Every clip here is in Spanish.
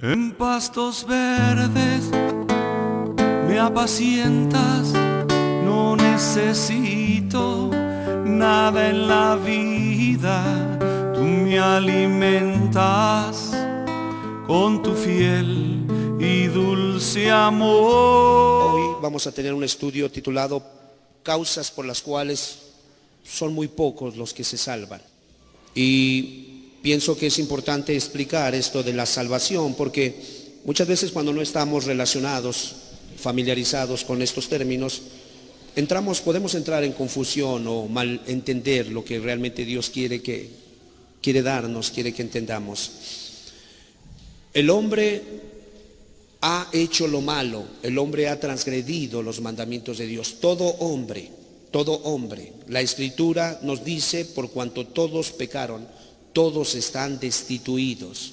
En pastos verdes me apacientas, no necesito nada en la vida. Tú me alimentas con tu fiel y dulce amor. Hoy vamos a tener un estudio titulado Causas por las cuales son muy pocos los que se salvan. Y pienso que es importante explicar esto de la salvación, porque muchas veces cuando no estamos relacionados, familiarizados con estos términos, podemos entrar en confusión o malentender lo que realmente Dios quiere darnos, quiere que entendamos. El hombre ha hecho lo malo, el hombre ha transgredido los mandamientos de Dios. Todo hombre. La Escritura nos dice, por cuanto todos pecaron, todos están destituidos,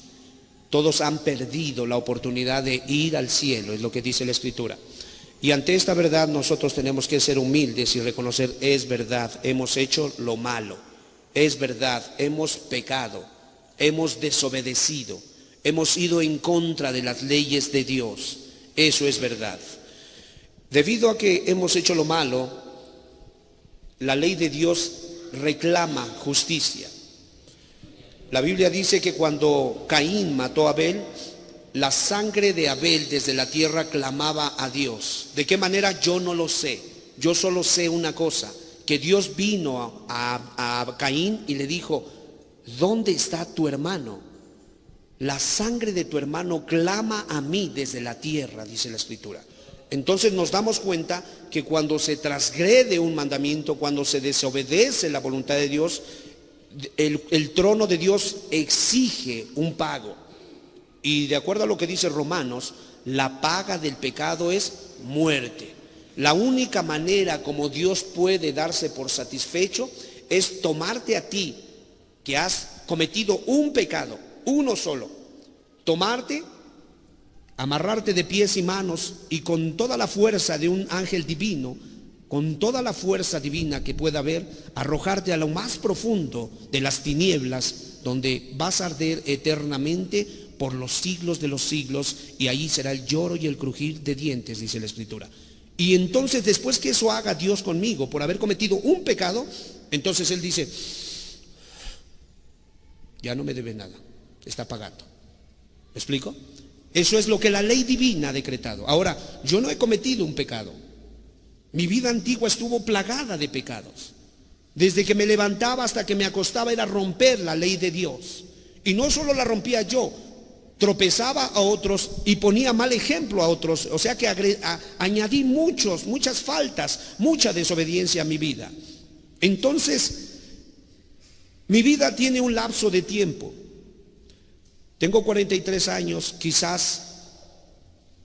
todos han perdido la oportunidad de ir al cielo, es lo que dice la Escritura. Y ante esta verdad nosotros tenemos que ser humildes y reconocer, es verdad, hemos hecho lo malo, es verdad, hemos pecado, hemos desobedecido, hemos ido en contra de las leyes de Dios, eso es verdad. Debido a que hemos hecho lo malo, la ley de Dios reclama justicia. La Biblia dice que cuando Caín mató a Abel, la sangre de Abel desde la tierra clamaba a Dios. ¿De qué manera? Yo no lo sé. Yo solo sé una cosa, que Dios vino a Caín y le dijo, ¿dónde está tu hermano? La sangre de tu hermano clama a mí desde la tierra, dice la Escritura. Entonces nos damos cuenta que cuando se transgrede un mandamiento, cuando se desobedece la voluntad de Dios, el trono de Dios exige un pago. Y de acuerdo a lo que dice Romanos, la paga del pecado es muerte. La única manera como Dios puede darse por satisfecho es tomarte a ti, que has cometido un pecado, uno solo, tomarte, amarrarte de pies y manos y con toda la fuerza de un ángel divino, con toda la fuerza divina que pueda haber, arrojarte a lo más profundo de las tinieblas, donde vas a arder eternamente por los siglos de los siglos, y ahí será el lloro y el crujir de dientes, dice la Escritura. Y entonces, después que eso haga Dios conmigo por haber cometido un pecado, entonces Él dice, ya no me debe nada, está pagando. ¿Me explico? Eso es lo que la ley divina ha decretado. Ahora, yo no he cometido un pecado. Mi vida antigua estuvo plagada de pecados. Desde que me levantaba hasta que me acostaba era romper la ley de Dios. Y no solo la rompía yo, tropezaba a otros y ponía mal ejemplo a otros. O sea que añadí muchas faltas, mucha desobediencia a mi vida. Entonces, mi vida tiene un lapso de tiempo. Tengo 43 años, quizás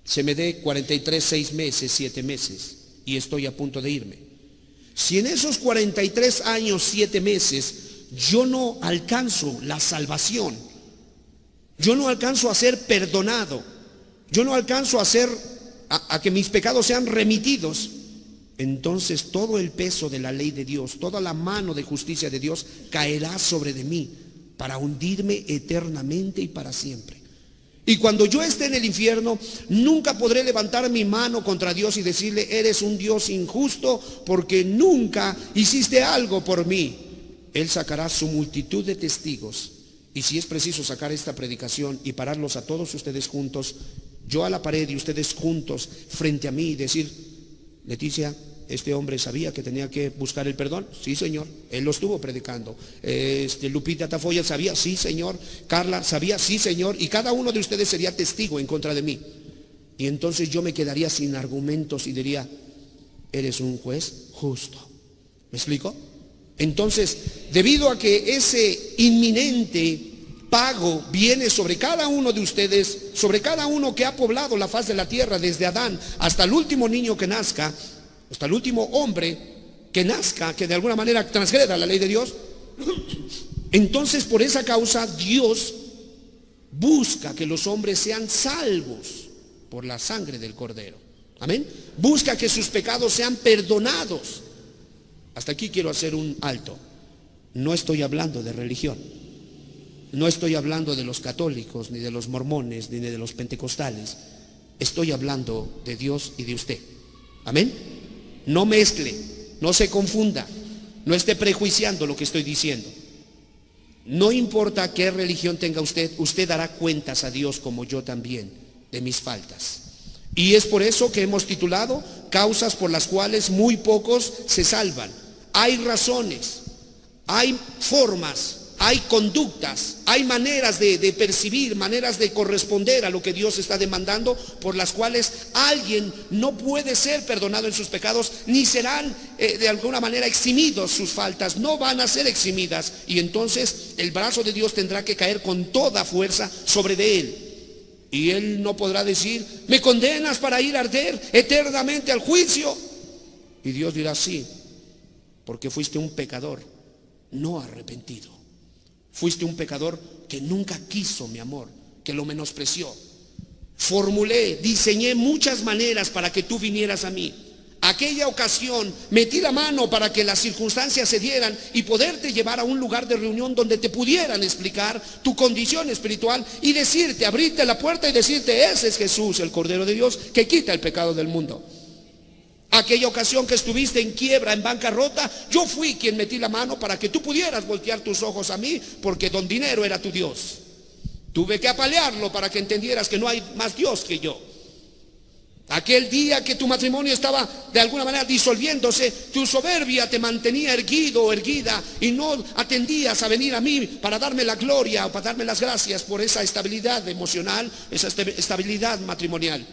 se me dé 43, 6 meses, 7 meses. Y estoy a punto de irme. Si en esos 43 años, 7 meses, yo no alcanzo la salvación, yo no alcanzo a ser perdonado, yo no alcanzo a que mis pecados sean remitidos, entonces todo el peso de la ley de Dios, toda la mano de justicia de Dios caerá sobre de mí para hundirme eternamente y para siempre. Y cuando yo esté en el infierno, nunca podré levantar mi mano contra Dios y decirle, eres un Dios injusto porque nunca hiciste algo por mí. Él sacará su multitud de testigos. Y si es preciso sacar esta predicación y pararlos a todos ustedes juntos, yo a la pared y ustedes juntos frente a mí y decir, Leticia, este hombre sabía que tenía que buscar el perdón. Sí, señor, él lo estuvo predicando. Lupita Tafoya sabía, sí, señor. Carla sabía, sí, señor. Y cada uno de ustedes sería testigo en contra de mí. Y entonces yo me quedaría sin argumentos y diría, eres un juez justo. ¿Me explico? Entonces, debido a que ese inminente pago viene sobre cada uno de ustedes, sobre cada uno que ha poblado la faz de la tierra, desde Adán hasta el último niño que nazca, hasta el último hombre que nazca, que de alguna manera transgreda la ley de Dios, entonces por esa causa Dios busca que los hombres sean salvos por la sangre del Cordero. Amén. Busca que sus pecados sean perdonados. Hasta aquí quiero hacer un alto. No estoy hablando de religión. No estoy hablando de los católicos, ni de los mormones, ni de los pentecostales. Estoy hablando de Dios y de usted. Amén. No mezcle, no se confunda, no esté prejuiciando lo que estoy diciendo. No importa qué religión tenga usted, usted dará cuentas a Dios, como yo también, de mis faltas. Y es por eso que hemos titulado causas por las cuales muy pocos se salvan. Hay razones, hay formas, hay conductas, hay maneras de percibir, maneras de corresponder a lo que Dios está demandando, por las cuales alguien no puede ser perdonado en sus pecados, ni serán de alguna manera eximidos sus faltas, no van a ser eximidas, y entonces el brazo de Dios tendrá que caer con toda fuerza sobre de él. Y él no podrá decir: ¿me condenas para ir a arder eternamente al juicio? Y Dios dirá: sí, porque fuiste un pecador no arrepentido. Fuiste un pecador que nunca quiso mi amor, que lo menospreció. Formulé, diseñé muchas maneras para que tú vinieras a mí. Aquella ocasión metí la mano para que las circunstancias se dieran y poderte llevar a un lugar de reunión donde te pudieran explicar tu condición espiritual y decirte, abrirte la puerta y decirte: ese es Jesús, el Cordero de Dios, que quita el pecado del mundo. Aquella ocasión que estuviste en quiebra, en bancarrota, yo fui quien metí la mano para que tú pudieras voltear tus ojos a mí, porque don Dinero era tu Dios. Tuve que apalearlo para que entendieras que no hay más Dios que yo. Aquel día que tu matrimonio estaba de alguna manera disolviéndose, tu soberbia te mantenía erguido o erguida y no atendías a venir a mí para darme la gloria o para darme las gracias por esa estabilidad emocional, esa estabilidad matrimonial.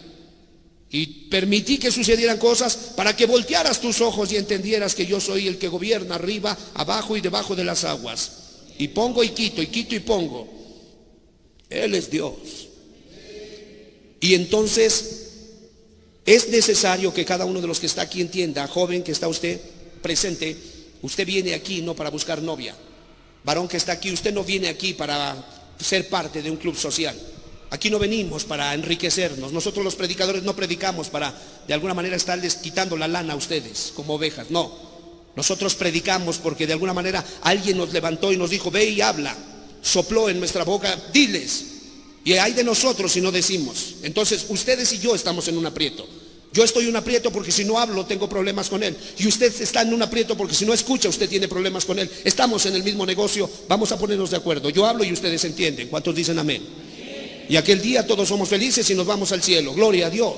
Y permití que sucedieran cosas para que voltearas tus ojos y entendieras que yo soy el que gobierna arriba, abajo y debajo de las aguas. Y pongo y quito y pongo. Él es Dios. Y entonces es necesario que cada uno de los que está aquí entienda. Joven que está usted presente, usted viene aquí no para buscar novia. Varón que está aquí, usted no viene aquí para ser parte de un club social. Aquí no venimos para enriquecernos. Nosotros los predicadores no predicamos para de alguna manera estarles quitando la lana a ustedes como ovejas. No, nosotros predicamos porque de alguna manera alguien nos levantó y nos dijo: ve y habla. Sopló en nuestra boca: diles. Y hay de nosotros si no decimos. Entonces ustedes y yo estamos en un aprieto. Yo estoy en un aprieto porque si no hablo tengo problemas con él. Y usted está en un aprieto porque si no escucha usted tiene problemas con él. Estamos en el mismo negocio, vamos a ponernos de acuerdo. Yo hablo y ustedes entienden. ¿Cuántos dicen amén? Y aquel día todos somos felices y nos vamos al cielo. Gloria a Dios.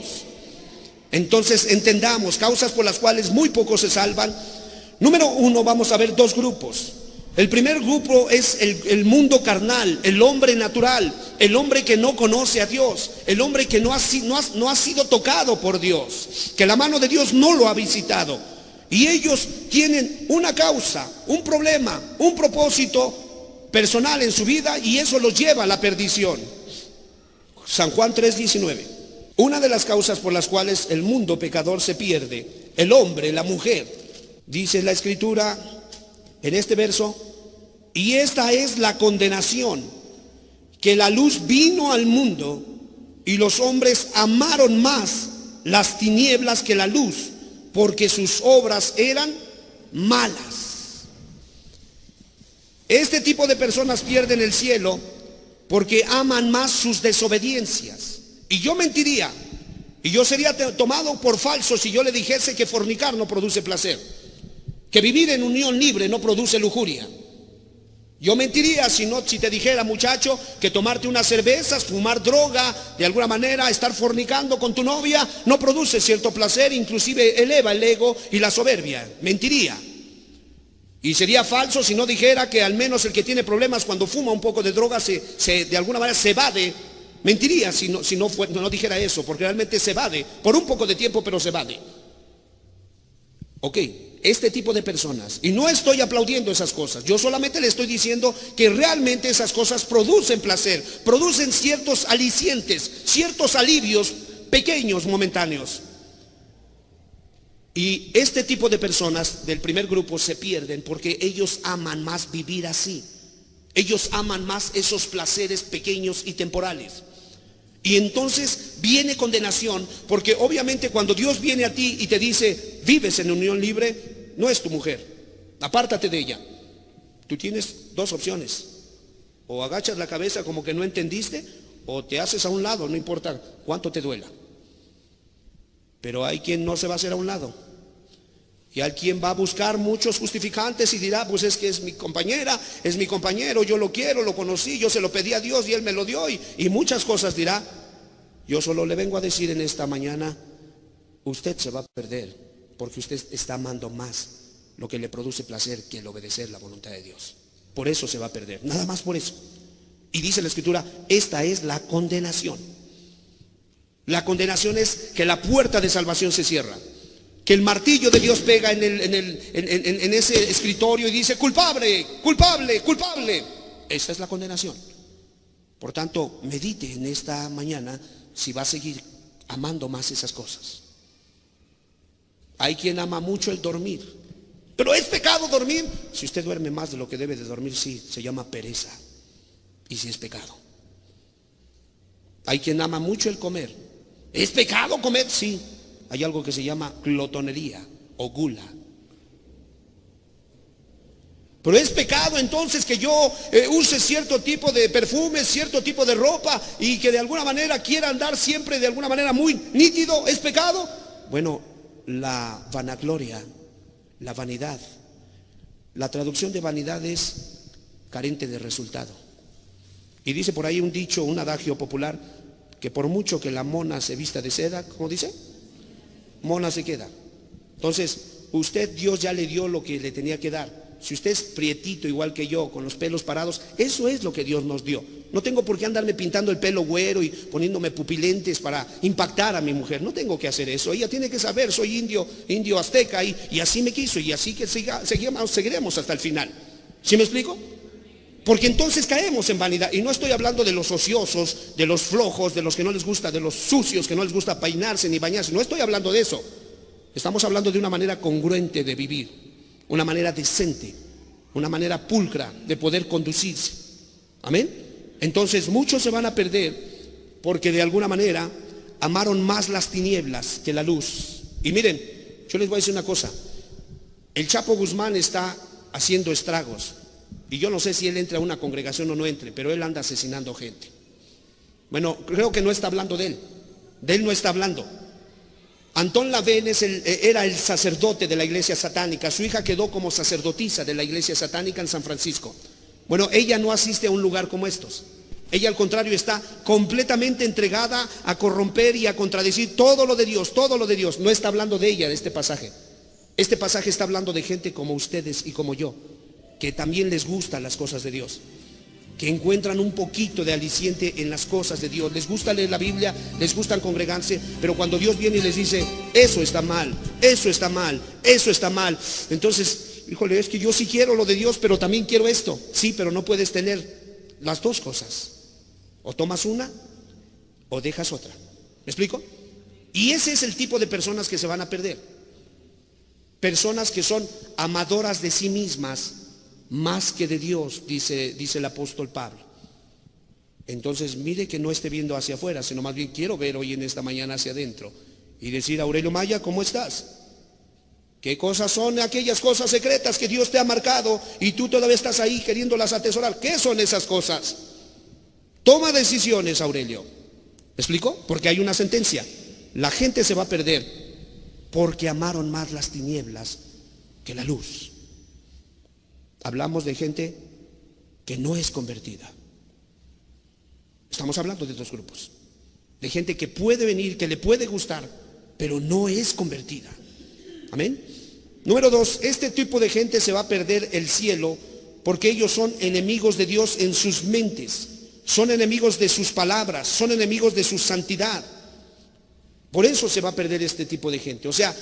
Entonces entendamos causas por las cuales muy pocos se salvan. Número uno, vamos a ver dos grupos. El primer grupo es el mundo carnal, el hombre natural, el hombre que no conoce a Dios, el hombre que no ha sido tocado por Dios, que la mano de Dios no lo ha visitado. Y ellos tienen una causa, un problema, un propósito personal en su vida, y eso los lleva a la perdición. San Juan 3:19. Una de las causas por las cuales el mundo pecador se pierde, el hombre, la mujer, dice la Escritura en este verso: y esta es la condenación, que la luz vino al mundo y los hombres amaron más las tinieblas que la luz, porque sus obras eran malas. Este tipo de personas pierden el cielo porque aman más sus desobediencias. Y yo mentiría, y yo sería tomado por falso si yo le dijese que fornicar no produce placer, que vivir en unión libre no produce lujuria. Yo mentiría si te dijera, muchacho, que tomarte unas cervezas, fumar droga, de alguna manera estar fornicando con tu novia no produce cierto placer, inclusive eleva el ego y la soberbia. Mentiría. Y sería falso si no dijera que al menos el que tiene problemas cuando fuma un poco de droga de alguna manera se evade. Mentiría si no dijera eso, porque realmente se evade por un poco de tiempo, pero se evade. Ok, este tipo de personas, y no estoy aplaudiendo esas cosas, yo solamente le estoy diciendo que realmente esas cosas producen placer, producen ciertos alicientes, ciertos alivios pequeños, momentáneos. Y este tipo de personas del primer grupo se pierden porque ellos aman más vivir así. Ellos aman más esos placeres pequeños y temporales. Y entonces viene condenación, porque obviamente cuando Dios viene a ti y te dice: vives en unión libre, no es tu mujer, apártate de ella. Tú tienes dos opciones: O agachas la cabeza como que no entendiste, o te haces a un lado, no importa cuánto te duela. Pero hay quien no se va a hacer a un lado. Y hay quien va a buscar muchos justificantes y dirá, pues es que es mi compañera, es mi compañero, yo lo quiero, lo conocí, yo se lo pedí a Dios y Él me lo dio, y muchas cosas dirá. Yo solo le vengo a decir en esta mañana, usted se va a perder, porque usted está amando más lo que le produce placer que el obedecer la voluntad de Dios. Por eso se va a perder, nada más por eso. Y dice la Escritura, esta es la condenación. La condenación es que la puerta de salvación se cierra, que el martillo de Dios pega en ese escritorio y dice, culpable, culpable, culpable. Esta es la condenación. Por tanto, medite en esta mañana si va a seguir amando más esas cosas. Hay quien ama mucho el dormir. ¿Pero es pecado dormir? Si usted duerme más de lo que debe de dormir, sí, se llama pereza. Y sí es pecado. Hay quien ama mucho el comer. ¿Es pecado comer? Sí. Hay algo que se llama glotonería o gula. Pero es pecado entonces que yo use cierto tipo de perfume, cierto tipo de ropa y que de alguna manera quiera andar siempre de alguna manera muy nítido. ¿Es pecado? Bueno, la vanagloria, la vanidad. La traducción de vanidad es carente de resultado. Y dice por ahí un dicho, un adagio popular, que por mucho que la mona se vista de seda, ¿cómo dice? Mona se queda. Entonces, usted, Dios ya le dio lo que le tenía que dar. Si usted es prietito igual que yo, con los pelos parados, eso es lo que Dios nos dio. No tengo por qué andarme pintando el pelo güero y poniéndome pupilentes para impactar a mi mujer. No tengo que hacer eso. Ella tiene que saber, soy indio azteca y así me quiso y así que seguiremos hasta el final. ¿Sí me explico? Porque entonces caemos en vanidad. Y no estoy hablando de los ociosos, de los flojos, de los que no les gusta, de los sucios, que no les gusta peinarse ni bañarse. No estoy hablando de eso. Estamos hablando de una manera congruente de vivir, una manera decente, una manera pulcra de poder conducirse. Amén. Entonces muchos se van a perder porque de alguna manera amaron más las tinieblas que la luz. Y miren, yo les voy a decir una cosa. El Chapo Guzmán está haciendo estragos. Y yo no sé si él entra a una congregación o no entre, pero él anda asesinando gente. Bueno, creo que no está hablando de él no está hablando. Antón Lavén era el sacerdote de la iglesia satánica. Su hija quedó como sacerdotisa de la iglesia satánica en San Francisco. Bueno, ella no asiste a un lugar como estos. Ella al contrario está completamente entregada a corromper y a contradecir todo lo de Dios, todo lo de Dios. No está hablando de ella, de este pasaje. Este pasaje está hablando de gente como ustedes y como yo, que también les gustan las cosas de Dios, que encuentran un poquito de aliciente en las cosas de Dios. Les gusta leer la Biblia, les gusta congregarse, pero cuando Dios viene y les dice, eso está mal, eso está mal, eso está mal, entonces, híjole, es que yo sí quiero lo de Dios, pero también quiero esto. Sí, pero no puedes tener las dos cosas. O tomas una o dejas otra. ¿Me explico? Y ese es el tipo de personas que se van a perder. Personas que son amadoras de sí mismas más que de Dios, dice el apóstol Pablo. Entonces mire que no esté viendo hacia afuera, sino más bien quiero ver hoy en esta mañana hacia adentro y decir, Aurelio Maya, ¿cómo estás? ¿Qué cosas son aquellas cosas secretas que Dios te ha marcado y tú todavía estás ahí queriéndolas atesorar? ¿Qué son esas cosas? Toma decisiones, Aurelio. ¿Me explico? Porque hay una sentencia. La gente se va a perder porque amaron más las tinieblas que la luz. Hablamos de gente que no es convertida. Estamos hablando de dos grupos. De gente que puede venir, que le puede gustar, pero no es convertida. Amén. Número 2, este tipo de gente se va a perder el cielo porque ellos son enemigos de Dios en sus mentes, son enemigos de sus palabras, son enemigos de su santidad. Por eso se va a perder este tipo de gente. O sea,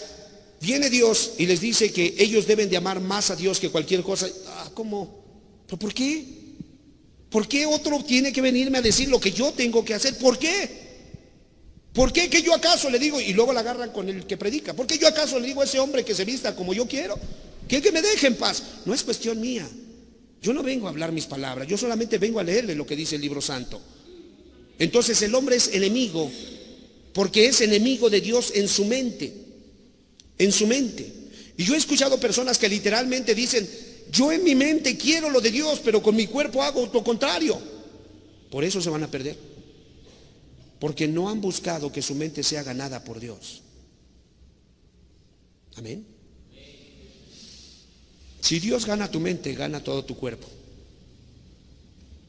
viene Dios y les dice que ellos deben de amar más a Dios que cualquier cosa. ¿Cómo? ¿Pero por qué? ¿Por qué otro tiene que venirme a decir lo que yo tengo que hacer? ¿Por qué? ¿Por qué que yo acaso le digo? Y luego la agarran con el que predica. ¿Por qué yo acaso le digo a ese hombre que se vista como yo quiero? Que me deje en paz. No es cuestión mía. Yo no vengo a hablar mis palabras. Yo solamente vengo a leerle lo que dice el libro santo. Entonces el hombre es enemigo porque es enemigo de Dios en su mente. En su mente. Y yo he escuchado personas que literalmente dicen yo en mi mente quiero lo de Dios, pero con mi cuerpo hago lo contrario. Por eso se van a perder. Porque no han buscado que su mente sea ganada por Dios. Amén. Si Dios gana tu mente, gana todo tu cuerpo.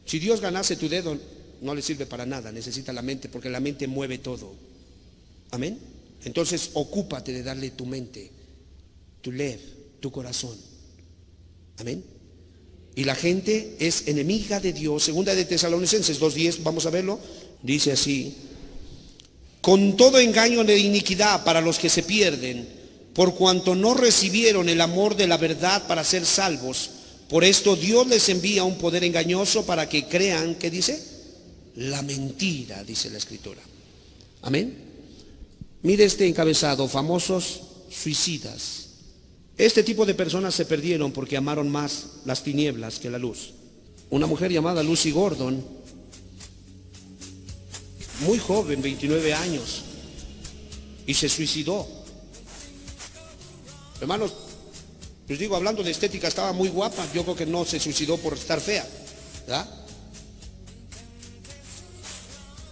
Si Dios ganase tu dedo, no le sirve para nada, necesita la mente, porque la mente mueve todo. Amén. Entonces ocúpate de darle tu mente, tu lev, tu corazón. Amén. Y la gente es enemiga de Dios. Segunda de Tesalonicenses 2:10, vamos a verlo. Dice así: con todo engaño de iniquidad para los que se pierden, por cuanto no recibieron el amor de la verdad para ser salvos. Por esto Dios les envía un poder engañoso para que crean, ¿qué dice? La mentira, dice la Escritura. Amén. Mire este encabezado: famosos suicidas. Este tipo de personas se perdieron porque amaron más las tinieblas que la luz. Una mujer llamada Lucy Gordon, muy joven, 29 años, y se suicidó. Hermanos, les digo, hablando de estética, estaba muy guapa. Yo creo que no se suicidó por estar fea, ¿verdad?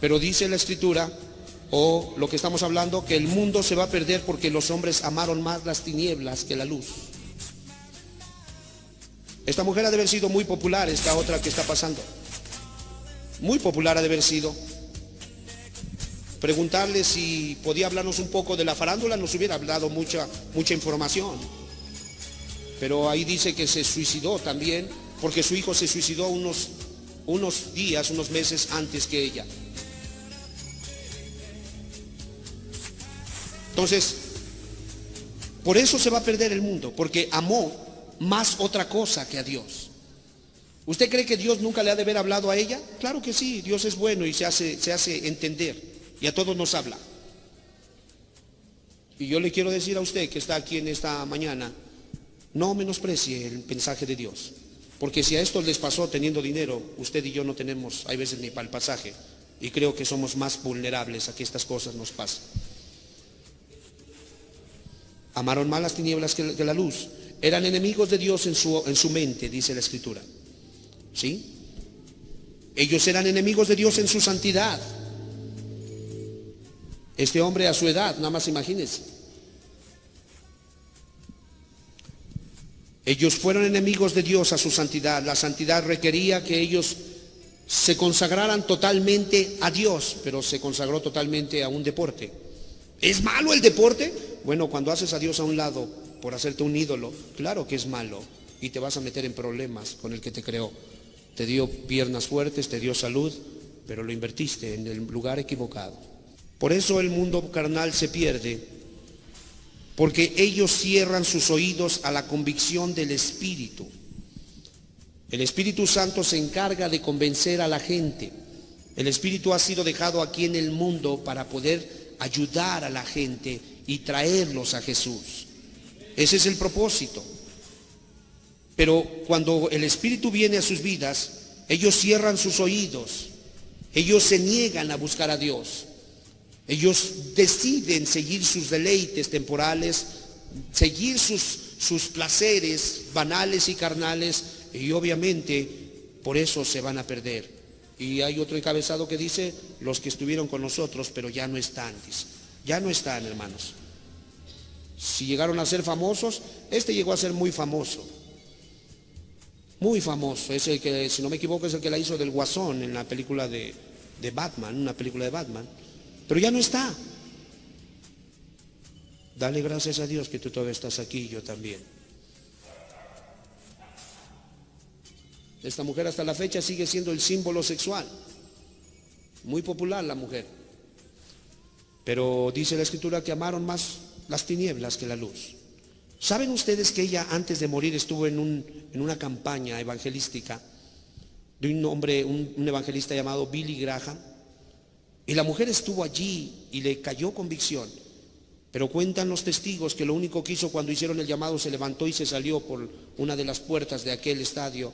Pero dice la Escritura, o lo que estamos hablando, que el mundo se va a perder porque los hombres amaron más las tinieblas que la luz. Esta mujer ha de haber sido muy popular, esta otra que está pasando. Muy popular ha de haber sido. Preguntarle si podía hablarnos un poco de la farándula, nos hubiera dado mucha información. Pero ahí dice que se suicidó también, porque su hijo se suicidó unos días, unos meses antes que ella. Entonces, por eso se va a perder el mundo, porque amó más otra cosa que a Dios. ¿Usted cree que Dios nunca le ha de haber hablado a ella? Claro que sí, Dios es bueno y se hace entender, y a todos nos habla. Y yo le quiero decir a usted que está aquí en esta mañana, no menosprecie el mensaje de Dios, porque si a estos les pasó teniendo dinero, usted y yo no tenemos, hay veces, ni para el pasaje, y creo que somos más vulnerables a que estas cosas nos pasen. Amaron más las tinieblas que la luz. Eran enemigos de Dios en su mente, dice la Escritura. ¿Sí? Ellos eran enemigos de Dios en su santidad. Este hombre a su edad, nada más imagínense. Ellos fueron enemigos de Dios a su santidad. La santidad requería que ellos se consagraran totalmente a Dios, pero se consagró totalmente a un deporte. ¿Es malo el deporte? Bueno, cuando haces a Dios a un lado por hacerte un ídolo, claro que es malo y te vas a meter en problemas con el que te creó. Te dio piernas fuertes, te dio salud, pero lo invertiste en el lugar equivocado. Por eso el mundo carnal se pierde, porque ellos cierran sus oídos a la convicción del Espíritu. El Espíritu Santo se encarga de convencer a la gente. El Espíritu ha sido dejado aquí en el mundo para poder ayudar a la gente y traerlos a Jesús. Ese es el propósito. Pero cuando el Espíritu viene a sus vidas, ellos cierran sus oídos, ellos se niegan a buscar a Dios, ellos deciden seguir sus deleites temporales, seguir sus placeres banales y carnales, y obviamente por eso se van a perder. Y hay otro encabezado que dice: los que estuvieron con nosotros pero ya no están, dice. Ya no están, hermanos. Si llegaron a ser famosos, este llegó a ser muy famoso. Muy famoso. Es el que, si no me equivoco, es el que la hizo del Guasón en la película de Batman, una película de Batman. Pero ya no está. Dale gracias a Dios que tú todavía estás aquí y yo también. Esta mujer hasta la fecha sigue siendo el símbolo sexual. Muy popular la mujer. Pero dice la Escritura que amaron más las tinieblas que la luz. ¿Saben ustedes que ella antes de morir estuvo en una campaña evangelística de un hombre, un evangelista llamado Billy Graham? Y la mujer estuvo allí y le cayó convicción. Pero cuentan los testigos que lo único que hizo cuando hicieron el llamado, se levantó y se salió por una de las puertas de aquel estadio.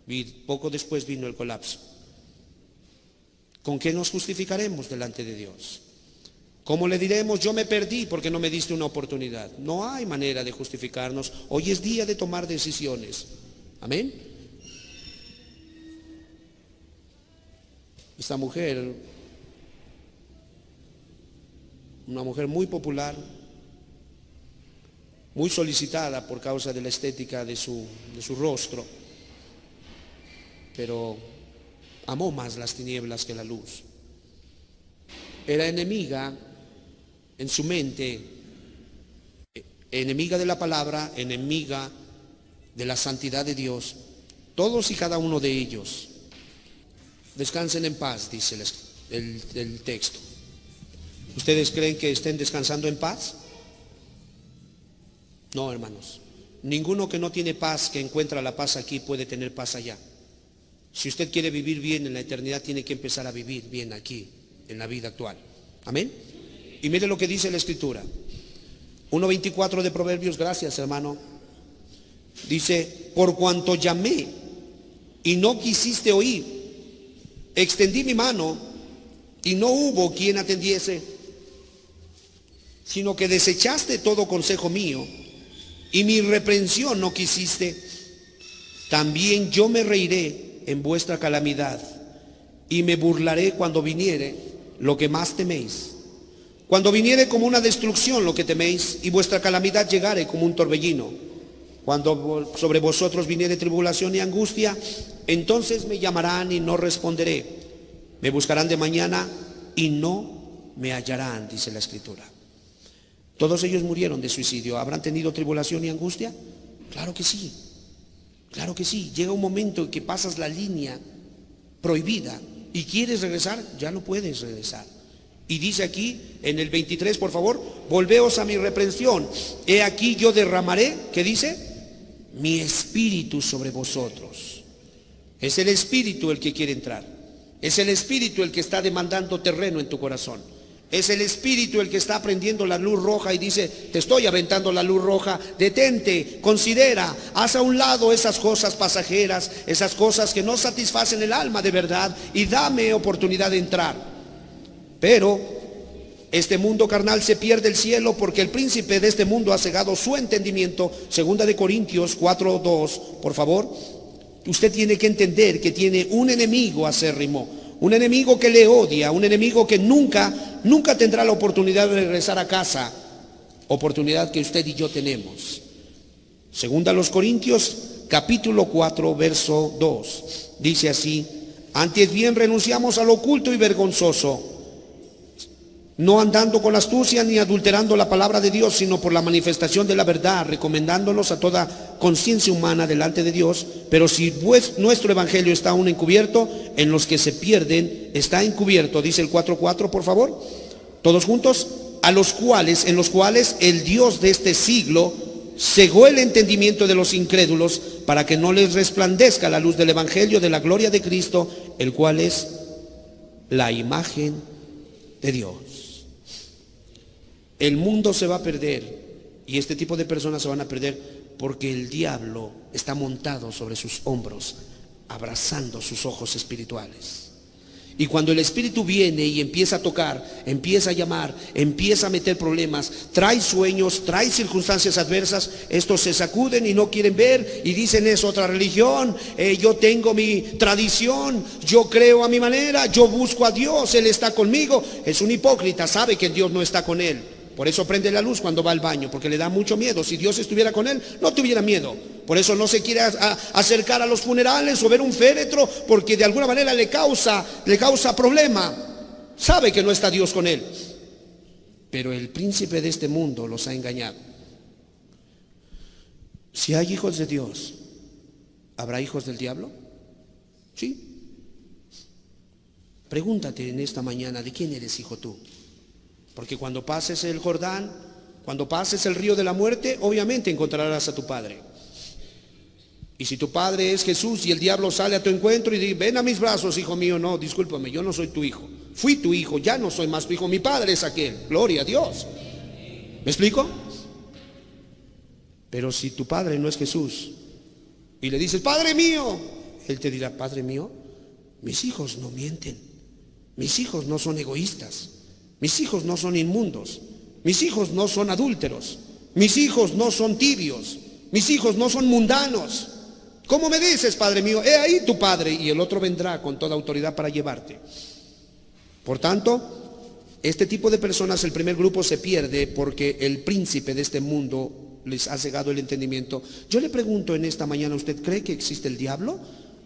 Y poco después vino el colapso. ¿Con qué nos justificaremos delante de Dios? ¿Cómo le diremos? Yo me perdí porque no me diste una oportunidad. No hay manera de justificarnos. Hoy es día de tomar decisiones. Amén. Esta mujer, una mujer muy popular, muy solicitada por causa de la estética de su rostro, pero amó más las tinieblas que la luz. Era enemiga en su mente, enemiga de la palabra, enemiga de la santidad de Dios. Todos y cada uno de ellos. Descansen en paz, dice el texto. ¿Ustedes creen que estén descansando en paz? No, hermanos. Ninguno que no tiene paz, que encuentra la paz aquí, puede tener paz allá. Si usted quiere vivir bien en la eternidad, tiene que empezar a vivir bien aquí, en la vida actual. Amén. Y mire lo que dice la Escritura. 1:24 de Proverbios, gracias hermano. Dice, por cuanto llamé y no quisiste oír, extendí mi mano y no hubo quien atendiese, sino que desechaste todo consejo mío y mi reprensión no quisiste. También yo me reiré en vuestra calamidad y me burlaré cuando viniere lo que más teméis. Cuando viniere como una destrucción lo que teméis y vuestra calamidad llegare como un torbellino. Cuando sobre vosotros viniere tribulación y angustia, entonces me llamarán y no responderé. Me buscarán de mañana y no me hallarán, dice la Escritura. ¿Todos ellos murieron de suicidio? ¿Habrán tenido tribulación y angustia? Claro que sí. Claro que sí. Llega un momento en que pasas la línea prohibida y quieres regresar, ya no puedes regresar. Y dice aquí en el 23, por favor, volveos a mi reprensión. He aquí yo derramaré, ¿qué dice? Mi espíritu sobre vosotros. Es el espíritu el que quiere entrar. Es el espíritu el que está demandando terreno en tu corazón. Es el espíritu el que está prendiendo la luz roja y dice, te estoy aventando la luz roja, detente, considera, haz a un lado esas cosas pasajeras, esas cosas que no satisfacen el alma de verdad y dame oportunidad de entrar. Pero este mundo carnal se pierde el cielo porque el príncipe de este mundo ha cegado su entendimiento. 2 Corintios 4:2, por favor. Usted tiene que entender que tiene un enemigo acérrimo, un enemigo que le odia, un enemigo que nunca tendrá la oportunidad de regresar a casa, oportunidad que usted y yo tenemos. 2 Corintios capítulo 4 verso 2, dice así: antes bien renunciamos a lo oculto y vergonzoso, no andando con astucia ni adulterando la palabra de Dios, sino por la manifestación de la verdad, recomendándonos a toda conciencia humana delante de Dios. Pero si nuestro evangelio está aún encubierto, en los que se pierden está encubierto, dice el 4:4, por favor, todos juntos, en los cuales el Dios de este siglo cegó el entendimiento de los incrédulos, para que no les resplandezca la luz del evangelio de la gloria de Cristo, el cual es la imagen de Dios. El mundo se va a perder y este tipo de personas se van a perder porque el diablo está montado sobre sus hombros, abrazando sus ojos espirituales. Y cuando el espíritu viene y empieza a tocar, empieza a llamar, empieza a meter problemas, trae sueños, trae circunstancias adversas, estos se sacuden y no quieren ver y dicen, es otra religión, yo tengo mi tradición, yo creo a mi manera, yo busco a Dios, Él está conmigo. Es un hipócrita, sabe que Dios no está con él. Por eso prende la luz cuando va al baño, porque le da mucho miedo. Si Dios estuviera con él, no tuviera miedo. Por eso no se quiere acercar a los funerales o ver un féretro, porque de alguna manera le causa problema. Sabe que no está Dios con él. Pero el príncipe de este mundo los ha engañado. Si hay hijos de Dios, ¿habrá hijos del diablo? ¿Sí? Pregúntate en esta mañana, ¿de quién eres hijo tú? Porque cuando pases el Jordán, cuando pases el río de la muerte, obviamente encontrarás a tu padre. Y si tu padre es Jesús y el diablo sale a tu encuentro y dice, ven a mis brazos, hijo mío, no, discúlpame, yo no soy tu hijo. Fui tu hijo, ya no soy más tu hijo, mi padre es aquel. Gloria a Dios. ¿Me explico? Pero si tu padre no es Jesús y le dices, Padre mío, él te dirá, Padre mío, mis hijos no mienten, mis hijos no son egoístas. Mis hijos no son inmundos. Mis hijos no son adúlteros. Mis hijos no son tibios. Mis hijos no son mundanos. ¿Cómo me dices, Padre mío? He ahí tu Padre. Y el otro vendrá con toda autoridad para llevarte. Por tanto, este tipo de personas, el primer grupo se pierde porque el príncipe de este mundo les ha cegado el entendimiento. Yo le pregunto en esta mañana, ¿usted cree que existe el diablo?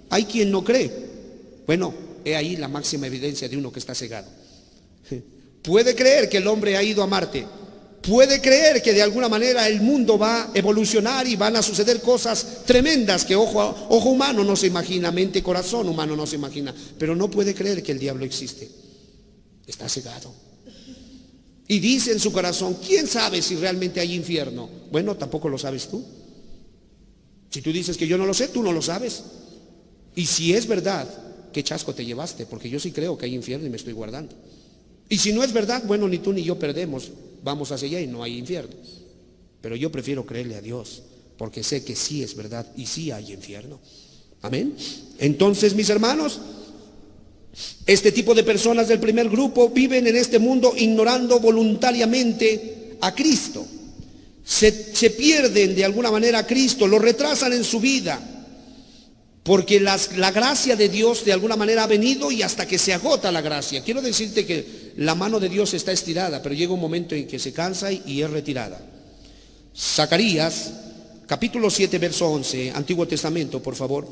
Hay quien no cree. Bueno, he ahí la máxima evidencia de uno que está cegado. Puede creer que el hombre ha ido a Marte. Puede creer que de alguna manera el mundo va a evolucionar y van a suceder cosas tremendas que ojo humano no se imagina, mente, corazón humano no se imagina. Pero no puede creer que el diablo existe. Está cegado. Y dice en su corazón, ¿quién sabe si realmente hay infierno? Bueno, tampoco lo sabes tú. Si tú dices que yo no lo sé, tú no lo sabes. Y si es verdad, ¿qué chasco te llevaste? Porque yo sí creo que hay infierno y me estoy guardando. Y si no es verdad, bueno, ni tú ni yo perdemos, vamos hacia allá y no hay infierno. Pero yo prefiero creerle a Dios, porque sé que sí es verdad y sí hay infierno. Amén. Entonces, mis hermanos, este tipo de personas del primer grupo viven en este mundo ignorando voluntariamente a Cristo. Se pierden de alguna manera a Cristo, lo retrasan en su vida. Porque la gracia de Dios de alguna manera ha venido y hasta que se agota la gracia. Quiero decirte que la mano de Dios está estirada, pero llega un momento en que se cansa y es retirada. Zacarías, capítulo 7, verso 11, Antiguo Testamento, por favor.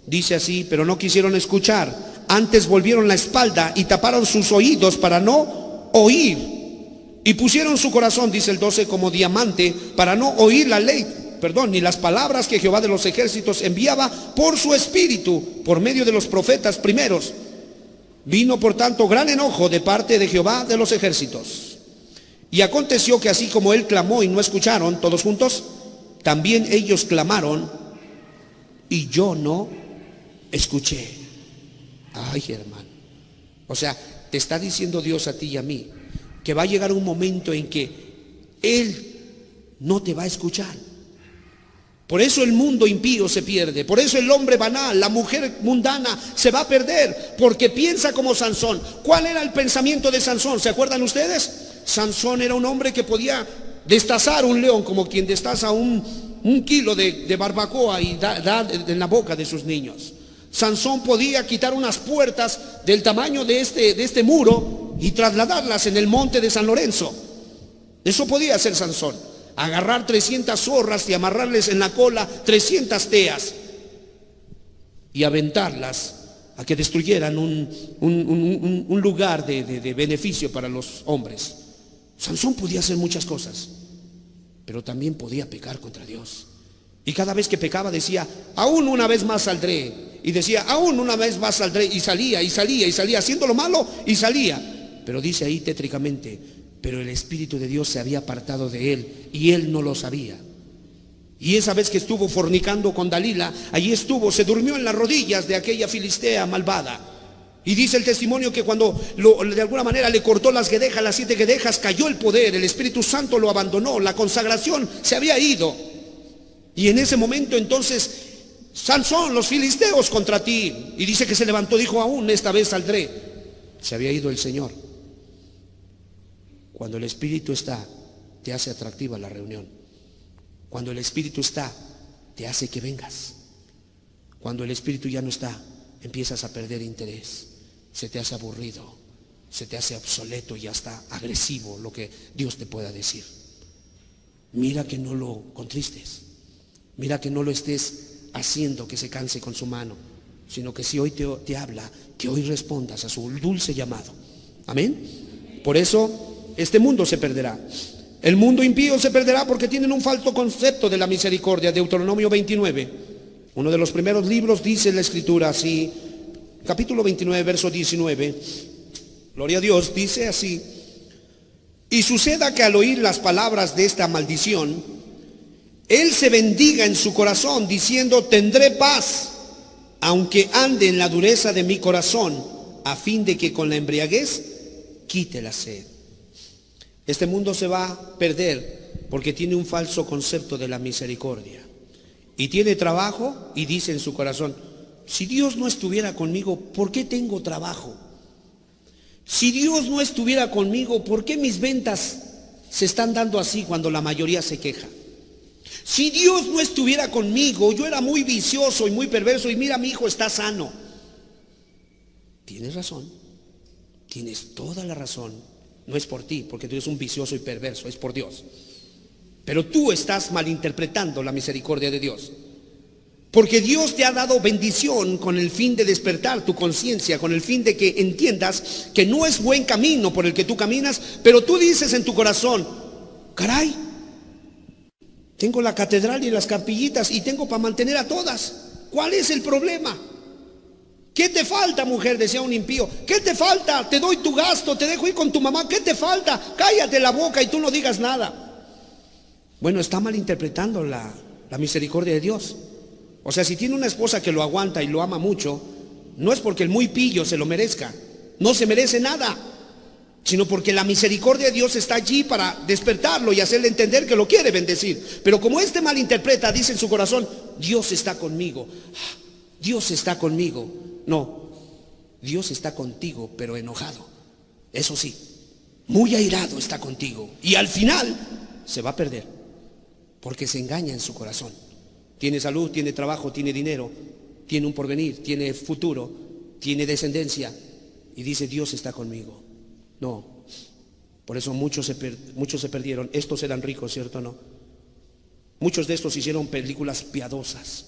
Dice así, pero no quisieron escuchar, antes volvieron la espalda y taparon sus oídos para no oír. Y pusieron su corazón, dice el 12, como diamante para no oír la ley. Ni las palabras que Jehová de los ejércitos enviaba por su espíritu, por medio de los profetas primeros. Vino por tanto gran enojo de parte de Jehová de los ejércitos. Y aconteció que así como él clamó y no escucharon, todos juntos, también ellos clamaron y yo no escuché. Ay, hermano. O sea, te está diciendo Dios a ti y a mí que va a llegar un momento en que Él no te va a escuchar. Por eso el mundo impío se pierde, por eso el hombre banal, la mujer mundana se va a perder, porque piensa como Sansón. ¿Cuál era el pensamiento de Sansón? ¿Se acuerdan ustedes? Sansón era un hombre que podía destazar un león como quien destaza un kilo de barbacoa y da en la boca de sus niños. Sansón podía quitar unas puertas del tamaño de este muro y trasladarlas en el monte de San Lorenzo. Eso podía hacer Sansón. Agarrar 300 zorras y amarrarles en la cola 300 teas y aventarlas a que destruyeran un lugar de beneficio para los hombres. Sansón podía hacer muchas cosas, pero también podía pecar contra Dios. Y cada vez que pecaba decía, aún una vez más saldré. Y decía, aún una vez más saldré. Y salía, haciendo lo malo y salía. Pero dice ahí tétricamente, pero el Espíritu de Dios se había apartado de él y él no lo sabía. Y esa vez que estuvo fornicando con Dalila, allí estuvo, se durmió en las rodillas de aquella filistea malvada. Y dice el testimonio que cuando de alguna manera le cortó las guedejas, las 7 guedejas, cayó el poder, el Espíritu Santo lo abandonó, la consagración se había ido. Y en ese momento entonces, Sansón, los filisteos contra ti. Y dice que se levantó, dijo, aún esta vez saldré. Se había ido el Señor. Cuando el Espíritu está, te hace atractiva la reunión. Cuando el Espíritu está, te hace que vengas. Cuando el Espíritu ya no está, empiezas a perder interés. Se te hace aburrido, se te hace obsoleto y hasta agresivo lo que Dios te pueda decir. Mira que no lo contristes. Mira que no lo estés haciendo que se canse con su mano, sino que si hoy te habla, que hoy respondas a su dulce llamado. Amén. Por eso este mundo se perderá. El mundo impío se perderá porque tienen un falso concepto de la misericordia. Deuteronomio 29, uno de los primeros libros, dice la Escritura así, capítulo 29, verso 19. Gloria a Dios, dice así: y suceda que al oír las palabras de esta maldición, él se bendiga en su corazón, diciendo, tendré paz, aunque ande en la dureza de mi corazón, a fin de que con la embriaguez quite la sed. Este mundo se va a perder porque tiene un falso concepto de la misericordia. Y tiene trabajo y dice en su corazón, si Dios no estuviera conmigo, ¿por qué tengo trabajo? Si Dios no estuviera conmigo, ¿por qué mis ventas se están dando así cuando la mayoría se queja? Si Dios no estuviera conmigo, yo era muy vicioso y muy perverso y mira, mi hijo está sano. Tienes razón, tienes toda la razón. No es por ti, porque tú eres un vicioso y perverso, es por Dios. Pero tú estás malinterpretando la misericordia de Dios. Porque Dios te ha dado bendición con el fin de despertar tu conciencia, con el fin de que entiendas que no es buen camino por el que tú caminas, pero tú dices en tu corazón, caray, tengo la catedral y las capillitas y tengo para mantener a todas. ¿Cuál es el problema? ¿Qué te falta, mujer? Decía un impío. ¿Qué te falta? Te doy tu gasto, te dejo ir con tu mamá. ¿Qué te falta? Cállate la boca y tú no digas nada. Bueno, está malinterpretando la misericordia de Dios. O sea, si tiene una esposa que lo aguanta y lo ama mucho, no es porque el muy pillo se lo merezca. No se merece nada, sino porque la misericordia de Dios está allí para despertarlo y hacerle entender que lo quiere bendecir. Pero como este malinterpreta, dice en su corazón, Dios está conmigo. Dios está conmigo. No, Dios está contigo, pero enojado. Eso sí, muy airado está contigo. Y al final se va a perder, porque se engaña en su corazón. Tiene salud, tiene trabajo, tiene dinero, tiene un porvenir, tiene futuro, tiene descendencia. Y dice, Dios está conmigo. No, por eso muchos se perdieron. Estos eran ricos, ¿cierto o no? Muchos de estos hicieron películas piadosas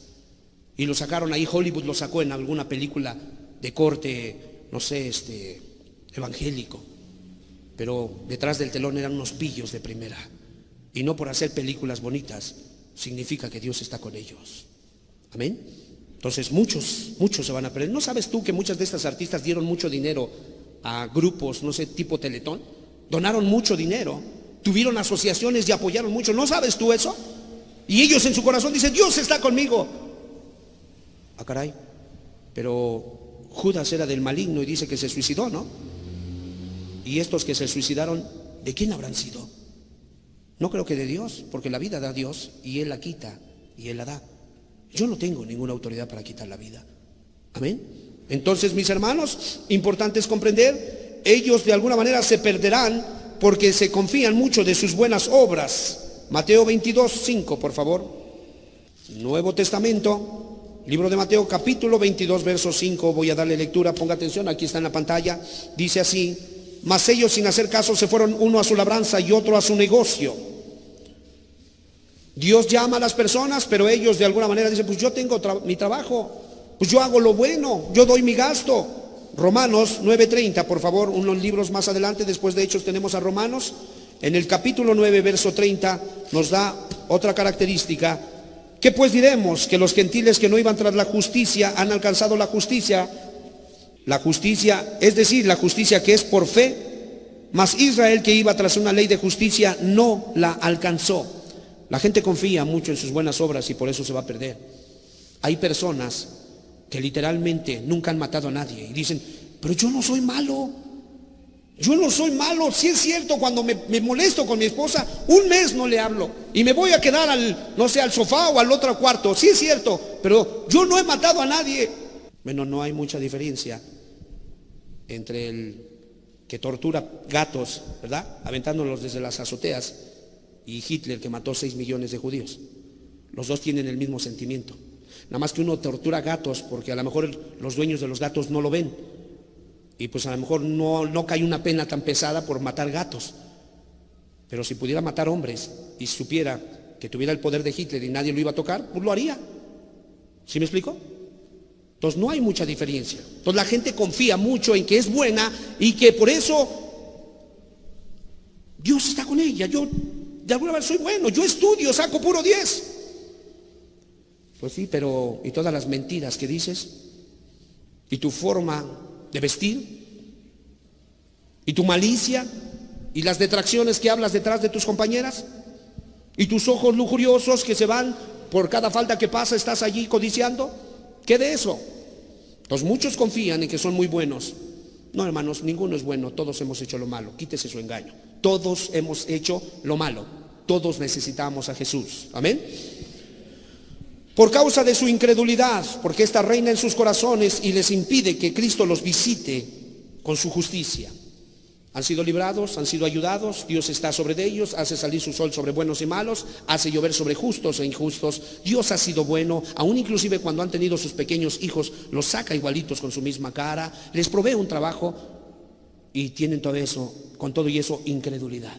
y lo sacaron ahí. Hollywood lo sacó en alguna película de corte, no sé, evangélico, pero detrás del telón eran unos pillos de primera. Y no por hacer películas bonitas significa que Dios está con ellos. Amén. Entonces muchos se van a perder. ¿No sabes tú que muchas de estas artistas dieron mucho dinero a grupos, no sé, tipo Teletón? Donaron mucho dinero, tuvieron asociaciones y apoyaron mucho. ¿No sabes tú eso? Y ellos en su corazón dicen, Dios está conmigo. Ah, caray, pero Judas era del maligno y dice que se suicidó, ¿no? Y estos que se suicidaron, ¿de quién habrán sido? No creo que de Dios, porque la vida da Dios y Él la quita y Él la da. Yo no tengo ninguna autoridad para quitar la vida. Amén. Entonces, mis hermanos, importante es comprender, ellos de alguna manera se perderán porque se confían mucho de sus buenas obras. Mateo 22:5, por favor. Nuevo Testamento, libro de Mateo, capítulo 22, verso 5. Voy a darle lectura, ponga atención, aquí está en la pantalla. Dice así: mas ellos, sin hacer caso, se fueron uno a su labranza y otro a su negocio. Dios llama a las personas, pero ellos de alguna manera dicen, pues yo tengo mi trabajo, pues yo hago lo bueno, yo doy mi gasto. Romanos 9:30, por favor, unos libros más adelante, después de Hechos tenemos a Romanos. En el capítulo 9, verso 30, nos da otra característica. ¿Qué pues diremos? Que los gentiles que no iban tras la justicia han alcanzado la justicia. La justicia, es decir, la justicia que es por fe, mas Israel, que iba tras una ley de justicia, no la alcanzó. La gente confía mucho en sus buenas obras y por eso se va a perder. Hay personas que literalmente nunca han matado a nadie y dicen, pero yo no soy malo. Yo no soy malo. Sí es cierto, cuando me molesto con mi esposa, un mes no le hablo y me voy a quedar al sofá o al otro cuarto. Sí es cierto, pero yo no he matado a nadie. Bueno, no hay mucha diferencia entre el que tortura gatos, ¿verdad?, aventándolos desde las azoteas, y Hitler, que mató 6 millones de judíos. Los dos tienen el mismo sentimiento. Nada más que uno tortura gatos porque a lo mejor los dueños de los gatos no lo ven. Y pues a lo mejor no cae una pena tan pesada por matar gatos. Pero si pudiera matar hombres y supiera que tuviera el poder de Hitler y nadie lo iba a tocar, pues lo haría. ¿Sí me explico? Entonces no hay mucha diferencia. Entonces la gente confía mucho en que es buena y que por eso Dios está con ella. Yo de alguna manera soy bueno, yo estudio, saco puro 10. Pues sí, pero ¿y todas las mentiras que dices? ¿Y tu forma de vestir? ¿Y tu malicia? ¿Y las detracciones que hablas detrás de tus compañeras? ¿Y tus ojos lujuriosos que se van por cada falta que pasa, estás allí codiciando? ¿Qué de eso? Entonces muchos confían en que son muy buenos. No, hermanos, ninguno es bueno, todos hemos hecho lo malo. Quítese su engaño. Todos hemos hecho lo malo. Todos necesitamos a Jesús. Amén. Por causa de su incredulidad, porque esta reina en sus corazones y les impide que Cristo los visite con su justicia. Han sido librados, han sido ayudados, Dios está sobre ellos, hace salir su sol sobre buenos y malos, hace llover sobre justos e injustos. Dios ha sido bueno, aún inclusive cuando han tenido sus pequeños hijos, los saca igualitos con su misma cara, les provee un trabajo y tienen todo eso, con todo y eso, incredulidad.